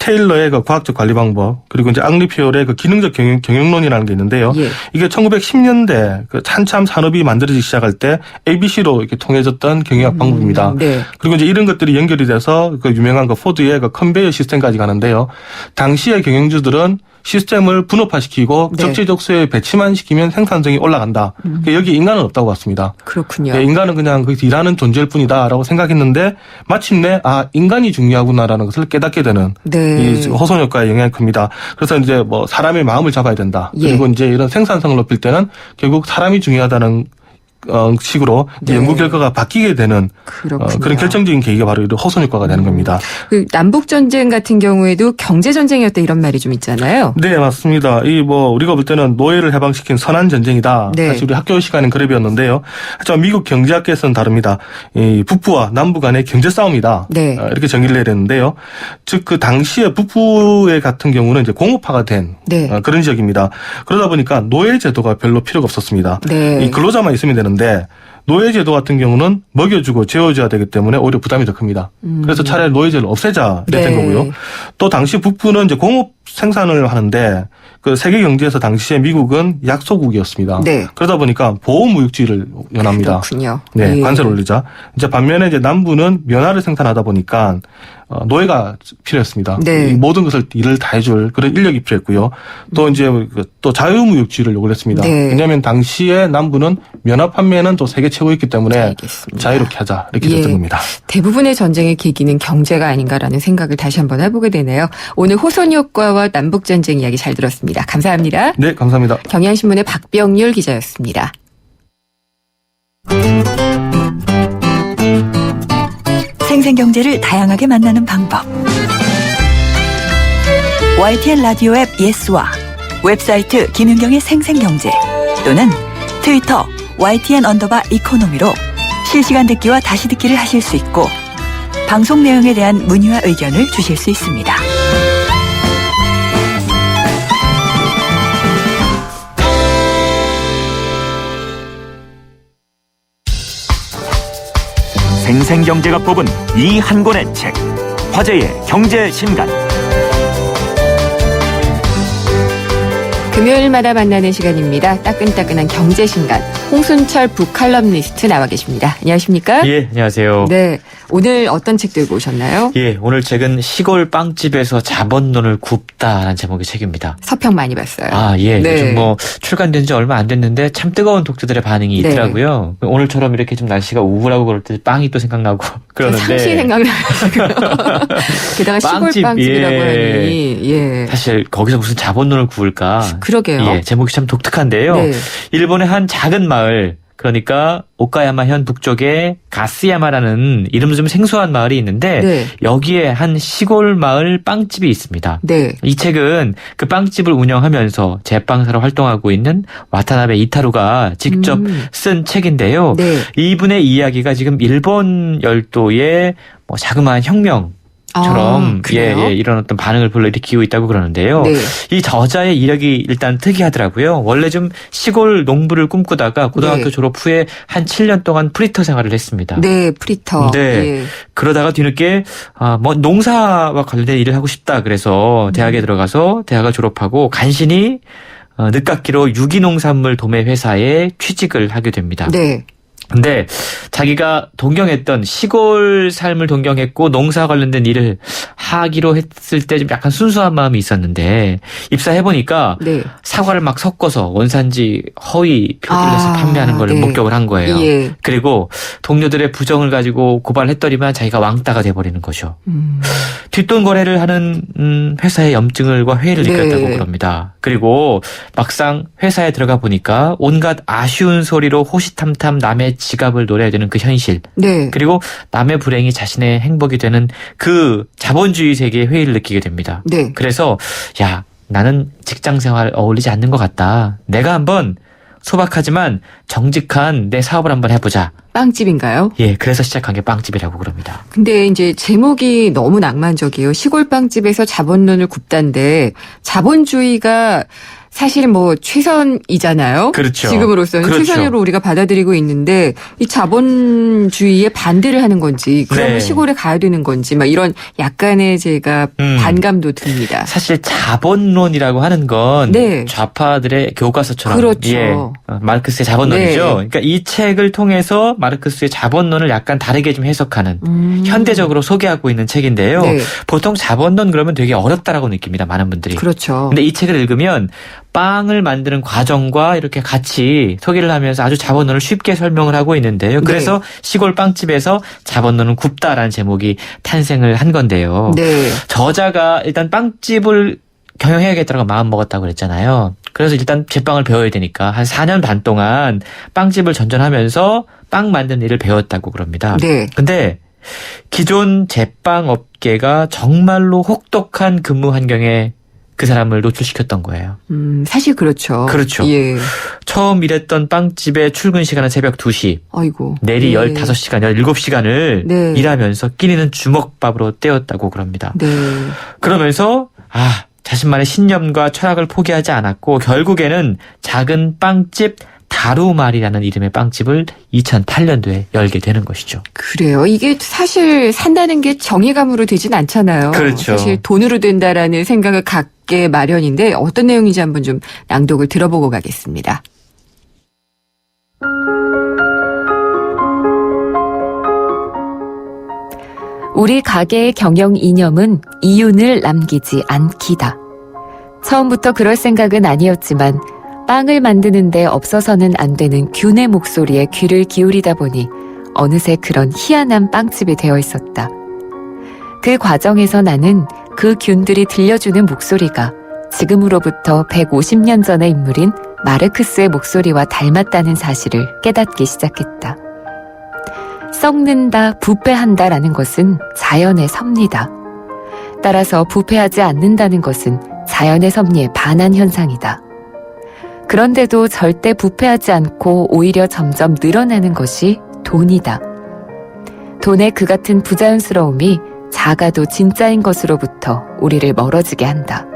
테일러의 그 과학적 관리 방법 그리고 이제 앙리피올의 그 기능적 경영론이라는 게 있는데요. 예. 이게 1910년대 그 한참 산업이 만들어지기 시작할 때 ABC로 이렇게 통해졌던 경영학 방법입니다. 네. 그리고 이제 이런 것들이 연결이 돼서 그 유명한 그 포드의 그 컨베이어 시스템까지 가는데요. 당시의 경영주들은 시스템을 분업화시키고 네. 적재적소에 배치만 시키면 생산성이 올라간다. 여기 인간은 없다고 봤습니다. 그렇군요. 네, 인간은 그냥 거기서 일하는 존재일 뿐이다라고 생각했는데 마침내 인간이 중요하구나라는 것을 깨닫게 되는 네. 이 호소 효과의 영향이 큽니다. 그래서 이제 뭐 사람의 마음을 잡아야 된다. 예. 그리고 이제 이런 생산성을 높일 때는 결국 사람이 중요하다는 식으로 네. 연구 결과가 바뀌게 되는 그런 결정적인 계기가 바로 이런 호소 효과가 되는 겁니다. 그 남북 전쟁 같은 경우에도 경제 전쟁이었다 이런 말이 좀 있잖아요. 네, 맞습니다. 우리가 볼 때는 노예를 해방시킨 선한 전쟁이다. 네. 사실 우리 학교 시간엔 그래 배웠는데요. 하지만 미국 경제학계에서는 다릅니다. 이 북부와 남부 간의 경제 싸움이다. 네. 이렇게 정의를 내야 되는데요. 즉 그 당시에 북부의 같은 경우는 이제 공업화가 된 네. 그런 지역입니다. 그러다 보니까 노예 제도가 별로 필요가 없었습니다. 네. 이 근로자만 있으면 되는데 노예제도 같은 경우는 먹여주고 재워줘야 되기 때문에 오히려 부담이 더 큽니다. 그래서 차라리 노예제를 없애자 이랬던 네. 거고요. 또 당시 북부는 이제 공업 생산을 하는데 그 세계 경제에서 당시에 미국은 약소국이었습니다. 네. 그러다 보니까 보호무역주의를 연합니다. 그렇군요. 네, 예. 관세를 올리자. 이제 반면에 이제 남부는 면화를 생산하다 보니까 노예가 필요했습니다. 네. 이 모든 것을 일을 다 해줄 그런 인력이 필요했고요. 또 이제 또 자유무역주의를 요구를 했습니다. 네. 왜냐하면 당시에 남부는 면화 판매는 또 세계 최고였기 때문에 자유롭게 하자 이렇게 됐던 예. 겁니다. 대부분의 전쟁의 계기는 경제가 아닌가라는 생각을 다시 한번 해보게 되네요. 오늘 호선 효과와 남북 전쟁 이야기 잘 들었습니다. 감사합니다. 네, 감사합니다. 경향신문의 박병률 기자였습니다. 생생경제를 다양하게 만나는 방법. YTN 라디오 앱 예스와 웹사이트 김윤경의 생생경제 또는 트위터 YTN_이코노미로 실시간 듣기와 다시 듣기를 하실 수 있고 방송 내용에 대한 문의와 의견을 주실 수 있습니다. 생생경제가 뽑은 이 한 권의 책, 화제의 경제 신간. 금요일마다 만나는 시간입니다. 따끈따끈한 경제신간 홍순철 북칼럼니스트 나와 계십니다. 안녕하십니까? 예, 안녕하세요. 네, 오늘 어떤 책 들고 오셨나요? 예, 오늘 책은 시골 빵집에서 자본론을 굽다라는 제목의 책입니다. 서평 많이 봤어요. 아, 예. 네. 요즘 뭐 출간된 지 얼마 안 됐는데 참 뜨거운 독자들의 반응이 네. 있더라고요. 오늘처럼 이렇게 좀 날씨가 우울하고 그럴 때 빵이 또 생각나고 그러는데. 상시 생각나요. 게다가 시골 빵집이라고 하니. 예. 사실 거기서 무슨 자본론을 구울까. 그러게요. 예, 제목이 참 독특한데요. 네. 일본의 한 작은 마을, 그러니까 오카야마현 북쪽에 가스야마라는 이름도 좀 생소한 마을이 있는데 네. 여기에 한 시골 마을 빵집이 있습니다. 네. 이 책은 그 빵집을 운영하면서 제빵사로 활동하고 있는 와타나베 이타루가 직접 쓴 책인데요. 네. 이분의 이야기가 지금 일본 열도의 뭐 자그마한 혁명 처럼 이런 어떤 반응을 불러일으키고 있다고 그러는데요. 네. 이 저자의 이력이 일단 특이하더라고요. 원래 좀 시골 농부를 꿈꾸다가 고등학교 네. 졸업 후에 한 7년 동안 프리터 생활을 했습니다. 네, 프리터. 네. 예. 그러다가 뒤늦게 뭐 농사와 관련된 일을 하고 싶다 그래서 대학에 들어가서 대학을 졸업하고 간신히 늦깎이로 유기농산물 도매 회사에 취직을 하게 됩니다. 네. 근데 자기가 동경했던 시골 삶을 동경했고 농사 관련된 일을 하기로 했을 때 좀 약간 순수한 마음이 있었는데 입사해보니까 네. 사과를 막 섞어서 원산지 허위 표기를 해서 판매하는 걸 네. 목격을 한 거예요. 예. 그리고 동료들의 부정을 가지고 고발했더니만 자기가 왕따가 돼버리는 거죠. 뒷돈 거래를 하는 회사의 염증을과 회의를 느꼈다고 네. 그럽니다. 그리고 막상 회사에 들어가 보니까 온갖 아쉬운 소리로 호시탐탐 남의 지갑을 노려야 되는 그 현실. 네. 그리고 남의 불행이 자신의 행복이 되는 그 자본주의 세계의 회의를 느끼게 됩니다. 네. 그래서 야, 나는 직장 생활 어울리지 않는 것 같다. 내가 한번 소박하지만 정직한 내 사업을 한번 해보자. 빵집인가요? 예, 그래서 시작한 게 빵집이라고 그럽니다. 근데 이제 제목이 너무 낭만적이에요. 시골 빵집에서 자본론을 굽다인데 자본주의가 사실 뭐 최선이잖아요. 그렇죠. 지금으로서는 그렇죠. 최선으로 우리가 받아들이고 있는데 이 자본주의에 반대를 하는 건지 그러면 네. 시골에 가야 되는 건지 막 이런 약간의 제가 반감도 듭니다. 사실 자본론이라고 하는 건 네. 좌파들의 교과서처럼 그렇죠. 예, 마르크스의 자본론이죠. 네. 그러니까 이 책을 통해서 마르크스의 자본론을 약간 다르게 좀 해석하는 현대적으로 소개하고 있는 책인데요. 네. 보통 자본론 그러면 되게 어렵다라고 느낍니다. 많은 분들이. 그렇죠. 근데 이 책을 읽으면 빵을 만드는 과정과 이렇게 같이 소개를 하면서 아주 자본론을 쉽게 설명을 하고 있는데요. 그래서 네. 시골 빵집에서 자본론은 굽다라는 제목이 탄생을 한 건데요. 네. 저자가 일단 빵집을 경영해야겠다고 마음 먹었다고 그랬잖아요. 그래서 일단 제빵을 배워야 되니까 한 4년 반 동안 빵집을 전전하면서 빵 만드는 일을 배웠다고 그럽니다. 네. 근데 기존 제빵 업계가 정말로 혹독한 근무 환경에 그 사람을 노출시켰던 거예요. 사실 그렇죠. 그렇죠. 예. 처음 일했던 빵집의 출근 시간은 새벽 2시. 아이고. 내리 예. 15시간, 17시간을 네. 일하면서 끼니는 주먹밥으로 때웠다고 그럽니다. 네. 그러면서 자신만의 신념과 철학을 포기하지 않았고 결국에는 작은 빵집 다루말이라는 이름의 빵집을 2008년도에 열게 되는 것이죠. 그래요. 이게 사실 산다는 게 정의감으로 되진 않잖아요. 그렇죠. 사실 돈으로 된다라는 생각을 갖게 마련인데 어떤 내용인지 한번 좀 낭독을 들어보고 가겠습니다. 우리 가게의 경영 이념은 이윤을 남기지 않기다. 처음부터 그럴 생각은 아니었지만 빵을 만드는데 없어서는 안 되는 균의 목소리에 귀를 기울이다 보니 어느새 그런 희한한 빵집이 되어 있었다. 그 과정에서 나는 그 균들이 들려주는 목소리가 지금으로부터 150년 전의 인물인 마르크스의 목소리와 닮았다는 사실을 깨닫기 시작했다. 썩는다, 부패한다라는 것은 자연의 섭리다. 따라서 부패하지 않는다는 것은 자연의 섭리에 반한 현상이다. 그런데도 절대 부패하지 않고 오히려 점점 늘어나는 것이 돈이다. 돈의 그 같은 부자연스러움이 작아도 진짜인 것으로부터 우리를 멀어지게 한다.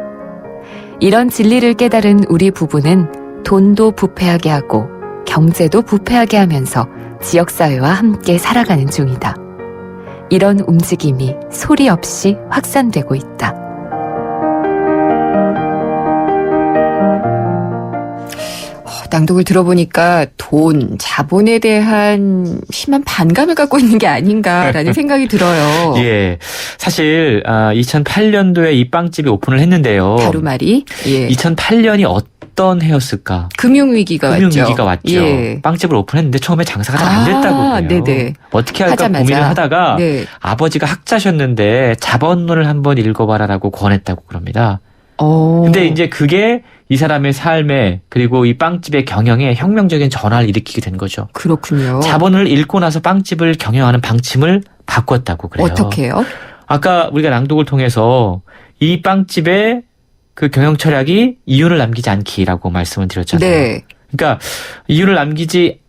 이런 진리를 깨달은 우리 부부는 돈도 부패하게 하고 경제도 부패하게 하면서 지역사회와 함께 살아가는 중이다. 이런 움직임이 소리 없이 확산되고 있다. 낭독을 들어보니까 돈, 자본에 대한 심한 반감을 갖고 있는 게 아닌가라는 생각이 들어요. 예. 사실 2008년도에 이 빵집이 오픈을 했는데요. 다루말이. 예. 2008년이 어떤 해였을까? 금융위기가 왔죠. 금융위기가 왔죠. 예. 빵집을 오픈했는데 처음에 장사가 잘 안 됐다고 그래요. 네네. 어떻게 할까 하자마자. 고민을 하다가 네. 아버지가 학자셨는데 자본론을 한번 읽어봐라라고 권했다고 그럽니다. 오. 근데 이제 그게 이 사람의 삶에 그리고 이 빵집의 경영에 혁명적인 전환을 일으키게 된 거죠. 그렇군요. 자본을 읽고 나서 빵집을 경영하는 방침을 바꿨다고 그래요. 어떻게 해요? 아까 우리가 낭독을 통해서 이 빵집의 그 경영 철학이 이윤을 남기지 않기라고 말씀을 드렸잖아요. 네. 그러니까 이윤을 남기지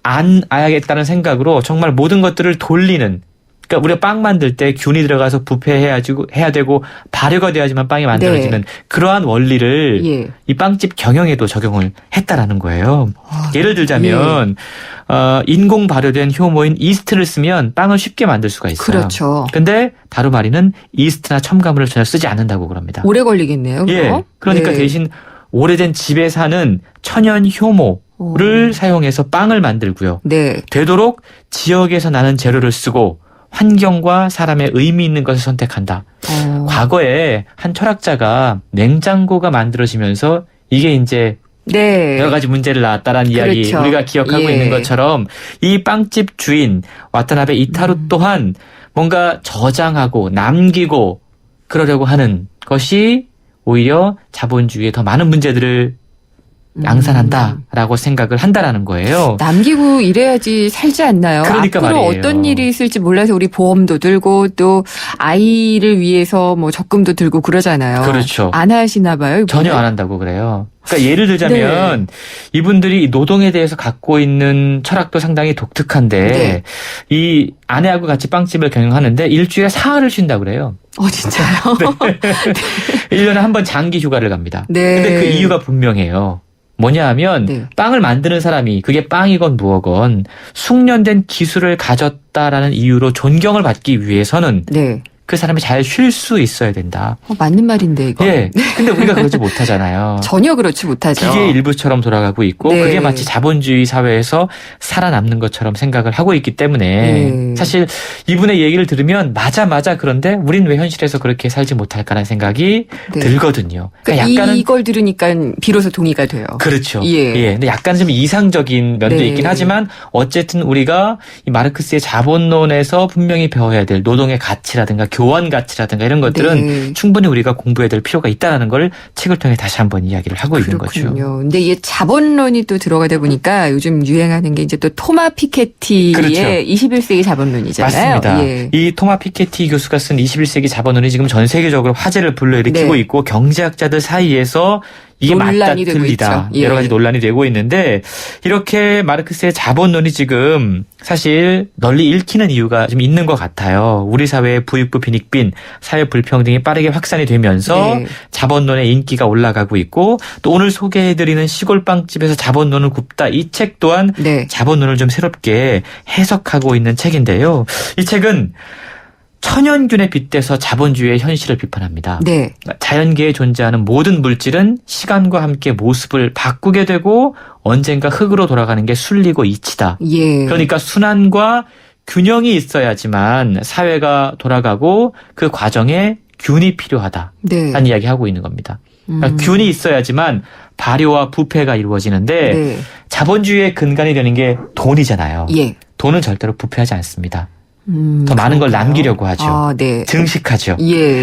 않아야겠다는 생각으로 정말 모든 것들을 돌리는, 그러니까 우리가 빵 만들 때 균이 들어가서 부패해야 되고 발효가 돼야지만 빵이 만들어지는 네. 그러한 원리를 예. 이 빵집 경영에도 적용을 했다라는 거예요. 예를 들자면 인공 발효된 효모인 이스트를 쓰면 빵을 쉽게 만들 수가 있어요. 그렇죠. 근데 다루마리는 이스트나 첨가물을 전혀 쓰지 않는다고 그럽니다. 오래 걸리겠네요. 예. 그럼? 그러니까 네. 대신 오래된 집에 사는 천연 효모를 사용해서 빵을 만들고요. 네. 되도록 지역에서 나는 재료를 쓰고 환경과 사람의 의미 있는 것을 선택한다. 과거에 한 철학자가 냉장고가 만들어지면서 이게 이제 네. 여러 가지 문제를 낳았다라는 이야기 그렇죠. 우리가 기억하고 예. 있는 것처럼 이 빵집 주인 와타나베 이타루 또한 뭔가 저장하고 남기고 그러려고 하는 것이 오히려 자본주의에 더 많은 문제들을 양산한다라고 생각을 한다라는 거예요. 남기고 이래야지 살지 않나요? 그러니까 앞으로 말이에요. 어떤 일이 있을지 몰라서 우리 보험도 들고 또 아이를 위해서 뭐 적금도 들고 그러잖아요. 그렇죠. 안 하시나 봐요? 이분은? 전혀 안 한다고 그래요. 그러니까 예를 들자면 이분들이 노동에 대해서 갖고 있는 철학도 상당히 독특한데 이 아내하고 같이 빵집을 경영하는데 일주일에 사흘을 쉰다고 그래요. 진짜요? 1년에 한 번 장기 휴가를 갑니다. 네. 근데 그 이유가 분명해요. 뭐냐 하면 빵을 만드는 사람이 그게 빵이건 무엇건 숙련된 기술을 가졌다라는 이유로 존경을 받기 위해서는 그 사람이 잘 쉴 수 있어야 된다. 맞는 말인데 이거. 예. 근데 우리가 그러지 못하잖아요. 전혀 그렇지 못하죠. 기계의 일부처럼 돌아가고 있고 네. 그게 마치 자본주의 사회에서 살아남는 것처럼 생각을 하고 있기 때문에 사실 이분의 얘기를 들으면 맞아 그런데 우린 왜 현실에서 그렇게 살지 못할까라는 생각이 들거든요. 그러니까 약간은 이걸 들으니까 비로소 동의가 돼요. 그렇죠. 예. 근데 약간 좀 이상적인 면도 있긴 하지만 어쨌든 우리가 이 마르크스의 자본론에서 분명히 배워야 될 노동의 가치라든가 교환 가치라든가 이런 것들은 충분히 우리가 공부해야 될 필요가 있다는 걸 책을 통해 다시 한번 이야기를 하고 있는 거죠. 근데 이 자본론이 또 들어가다 보니까 요즘 유행하는 게 이제 또 토마 피케티의 21세기 자본론이잖아요. 맞습니다. 이 토마 피케티 교수가 쓴 21세기 자본론이 지금 전 세계적으로 화제를 불러일으키고 있고 경제학자들 사이에서 이게 맞다 틀리다 여러 가지 논란이 되고 있는데 이렇게 마르크스의 자본론이 지금 사실 널리 읽히는 이유가 좀 있는 것 같아요. 우리 사회의 부익부 빈익빈 사회 불평등이 빠르게 확산이 되면서 자본론의 인기가 올라가고 있고 또 오늘 소개해드리는 시골빵집에서 자본론을 굽다 이 책 또한 자본론을 좀 새롭게 해석하고 있는 책인데요. 이 책은 천연균에 빗대서 자본주의의 현실을 비판합니다. 자연계에 존재하는 모든 물질은 시간과 함께 모습을 바꾸게 되고 언젠가 흙으로 돌아가는 게 순리고 이치다. 그러니까 순환과 균형이 있어야지만 사회가 돌아가고 그 과정에 균이 필요하다라는 이야기하고 있는 겁니다. 그러니까 균이 있어야지만 발효와 부패가 이루어지는데 자본주의의 근간이 되는 게 돈이잖아요. 돈은 절대로 부패하지 않습니다. 더 많은 걸 남기려고 하죠. 증식하죠.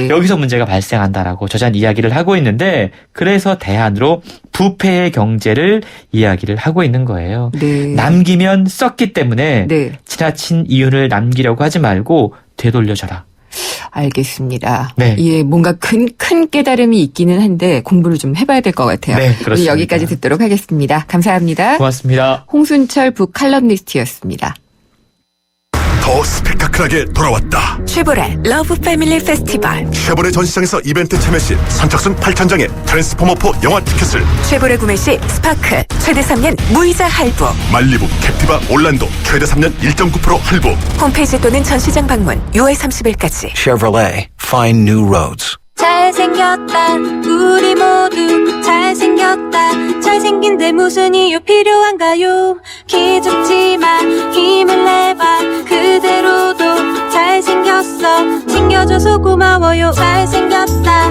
여기서 문제가 발생한다라고 저자는 이야기를 하고 있는데 그래서 대안으로 부패의 경제를 이야기를 하고 있는 거예요. 남기면 썩기 때문에 지나친 이윤을 남기려고 하지 말고 되돌려줘라. 알겠습니다. 뭔가 큰 깨달음이 있기는 한데 공부를 좀 해봐야 될 것 같아요. 오늘 여기까지 듣도록 하겠습니다. 감사합니다. 고맙습니다. 홍순철 북칼럼니스트였습니다. 더 스펙타클하게 돌아왔다. 쉐보레 러브 패밀리 페스티벌. 쉐보레 전시장에서 이벤트 참여 시 선착순 8,000장의 트랜스포머4 영화 티켓을 쉐보레 구매 시 스파크 최대 3년 무이자 할부. 말리부, 캡티바, 올란도 최대 3년 1.9% 할부. 홈페이지 또는 전시장 방문 6월 30일까지. Chevrolet, find new roads. 잘생겼다 우리 모두 잘생겼다 잘생긴데 무슨 이유 필요한가요 기죽지마 힘을 내봐 그대로도 잘생겼어 챙겨줘서 고마워요 잘생겼다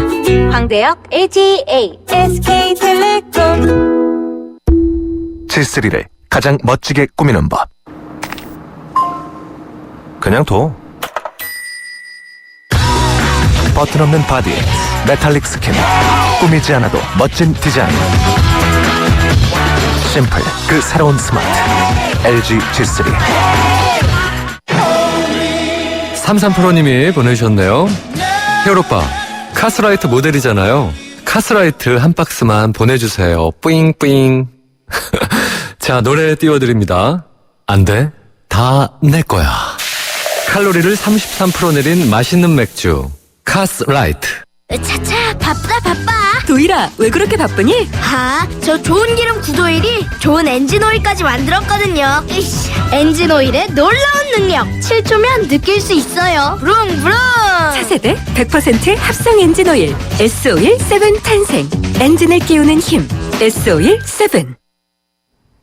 황대역 ATA SK텔레콤 G3를 가장 멋지게 꾸미는 법. 그냥 둬. 버튼 없는 바디에 메탈릭 스킨. 꾸미지 않아도 멋진 디자인. 심플, 그 새로운 스마트. LG G3. 33프로님이 보내주셨네요. 히어로빠, 카스라이트 모델이잖아요. 카스라이트 한 박스만 보내주세요. 뿌잉뿌잉. 자, 노래 띄워드립니다. 안 돼. 다 내 거야. 칼로리를 33% 내린 맛있는 맥주. 카스라이트. 차차 바빠 도일아 왜 그렇게 바쁘니? 저 좋은 기름 구조일이 좋은 엔진오일까지 만들었거든요. 엔진 오일의 놀라운 능력 7초면 느낄 수 있어요. 부릉부릉 차세대 100% 합성 엔진 오일 S-오일 7 탄생 엔진을 끼우는 힘 S-오일 7.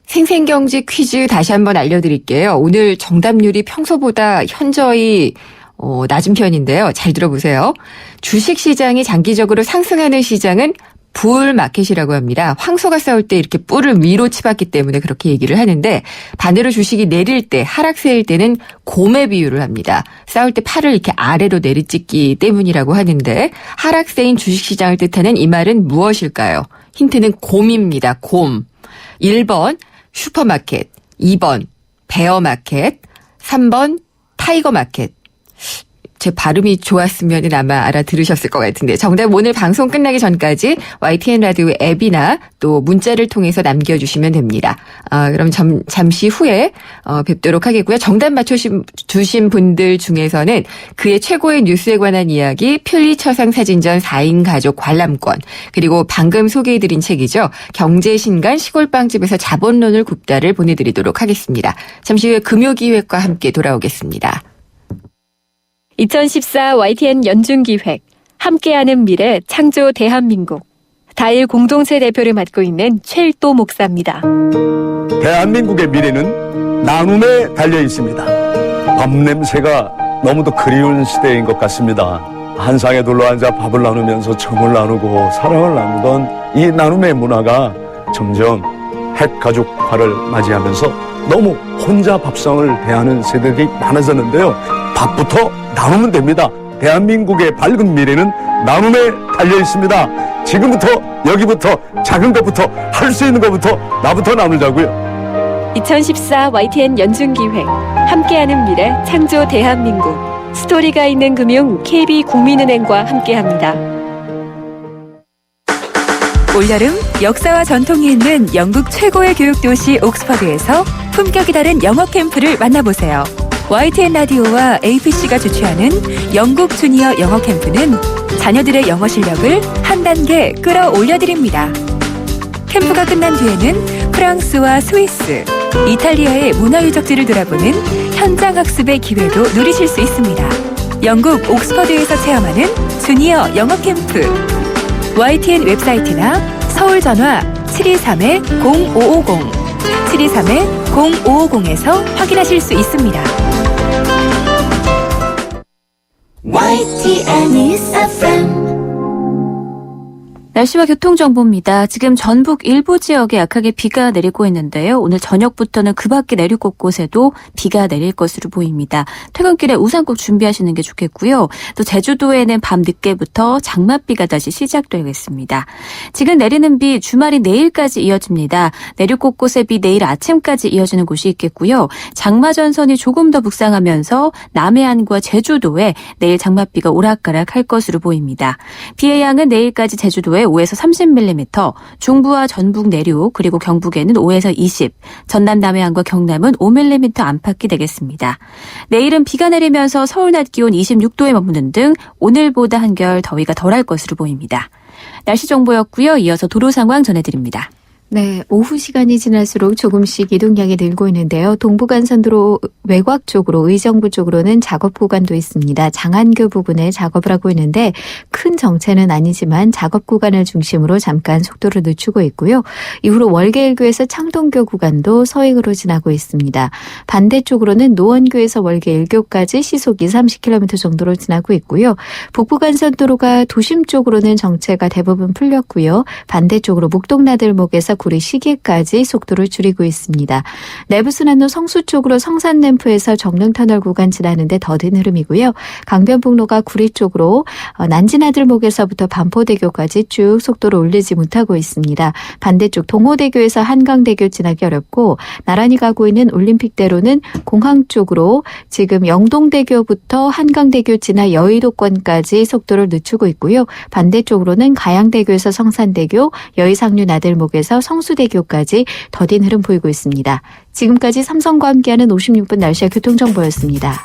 생생경제 퀴즈 다시 한번 알려드릴게요. 오늘 정답률이 평소보다 현저히 낮은 편인데요. 잘 들어보세요. 주식시장이 장기적으로 상승하는 시장은 불마켓이라고 합니다. 황소가 싸울 때 이렇게 뿔을 위로 치봤기 때문에 그렇게 얘기를 하는데 반대로 주식이 내릴 때 하락세일 때는 곰의 비유를 합니다. 싸울 때 팔을 이렇게 아래로 내리찍기 때문이라고 하는데 하락세인 주식시장을 뜻하는 이 말은 무엇일까요? 힌트는 곰입니다. 곰. 1번 슈퍼마켓, 2번 베어마켓, 3번 타이거마켓. 제 발음이 좋았으면 아마 알아들으셨을 것 같은데 정답 오늘 방송 끝나기 전까지 YTN 라디오 앱이나 또 문자를 통해서 남겨주시면 됩니다. 그럼 잠시 후에 뵙도록 하겠고요. 정답 맞춰주신 분들 중에서는 그의 최고의 뉴스에 관한 이야기 편리처상 사진전 4인 가족 관람권 그리고 방금 소개해드린 책이죠. 경제신간 시골빵집에서 자본론을 굽다를 보내드리도록 하겠습니다. 잠시 후에 금요기획과 함께 돌아오겠습니다. 2014 YTN 연중기획 함께하는 미래 창조 대한민국 다일 공동체 대표를 맡고 있는 최일도 목사입니다. 대한민국의 미래는 나눔에 달려 있습니다. 밥 냄새가 너무도 그리운 시대인 것 같습니다. 한 상에 둘러앉아 밥을 나누면서 정을 나누고 사랑을 나누던 이 나눔의 문화가 점점 핵가족화를 맞이하면서 너무 혼자 밥상을 대하는 세대들이 많아졌는데요. 밥부터 나누면 됩니다. 대한민국의 밝은 미래는 나눔에 달려 있습니다. 지금부터 여기부터 작은 것부터 할 수 있는 것부터 나부터 나누자고요. 2014 YTN 연중기획 함께하는 미래 창조 대한민국 스토리가 있는 금융 KB국민은행과 함께합니다. 올여름 역사와 전통이 있는 영국 최고의 교육도시 옥스퍼드에서 품격이 다른 영어 캠프를 만나보세요. YTN 라디오와 APC가 주최하는 영국 주니어 영어 캠프는 자녀들의 영어 실력을 한 단계 끌어올려드립니다. 캠프가 끝난 뒤에는 프랑스와 스위스, 이탈리아의 문화유적지를 돌아보는 현장 학습의 기회도 누리실 수 있습니다. 영국 옥스퍼드에서 체험하는 주니어 영어 캠프. YTN 웹사이트나 서울 전화 723-0550, 723-0550에서 확인하실 수 있습니다. YTN News FM 날씨와 교통정보입니다. 지금 전북 일부 지역에 약하게 비가 내리고 있는데요. 오늘 저녁부터는 그 밖에 내륙 곳곳에도 비가 내릴 것으로 보입니다. 퇴근길에 우산 꼭 준비하시는 게 좋겠고요. 또 제주도에는 밤 늦게부터 장맛비가 다시 시작되겠습니다. 지금 내리는 비 주말이 내일까지 이어집니다. 내륙 곳곳에 비 내일 아침까지 이어지는 곳이 있겠고요. 장마전선이 조금 더 북상하면서 남해안과 제주도에 내일 장맛비가 오락가락할 것으로 보입니다. 비의 양은 내일까지 제주도에 5에서 30mm, 중부와 전북 내륙 그리고 경북에는 5에서 20, 전남 남해안과 경남은 5mm 안팎이 되겠습니다. 내일은 비가 내리면서 서울 낮 기온 26도에 머무는 등 오늘보다 한결 더위가 덜할 것으로 보입니다. 날씨 정보였고요. 이어서 도로 상황 전해드립니다. 네, 오후 시간이 지날수록 조금씩 이동량이 늘고 있는데요. 동부간선도로 외곽 쪽으로 의정부 쪽으로는 작업 구간도 있습니다. 장안교 부근에 작업을 하고 있는데 큰 정체는 아니지만 작업 구간을 중심으로 잠깐 속도를 늦추고 있고요. 이후로 월계일교에서 창동교 구간도 서행으로 지나고 있습니다. 반대쪽으로는 노원교에서 월계일교까지 시속 20-30km 정도로 지나고 있고요. 북부간선도로가 도심 쪽으로는 정체가 대부분 풀렸고요. 반대쪽으로 목동나들목에서 구리 시계까지 속도를 줄이고 있습니다. 내부순환로 성수 쪽으로 성산램프에서 정릉터널 구간 지나는데 더딘 흐름이고요. 강변북로가 구리 쪽으로 난지나들목에서부터 반포대교까지 쭉 속도를 올리지 못하고 있습니다. 반대쪽 동호대교에서 한강대교 지나기 어렵고 나란히 가고 있는 올림픽대로는 공항 쪽으로 지금 영동대교부터 한강대교 지나 여의도권까지 속도를 늦추고 있고요. 반대쪽으로는 가양대교에서 성산대교, 여의상류 나들목에서 성수대교까지 더딘 흐름 보이고 있습니다. 지금까지 삼성과 함께하는 56분 날씨와 교통정보였습니다.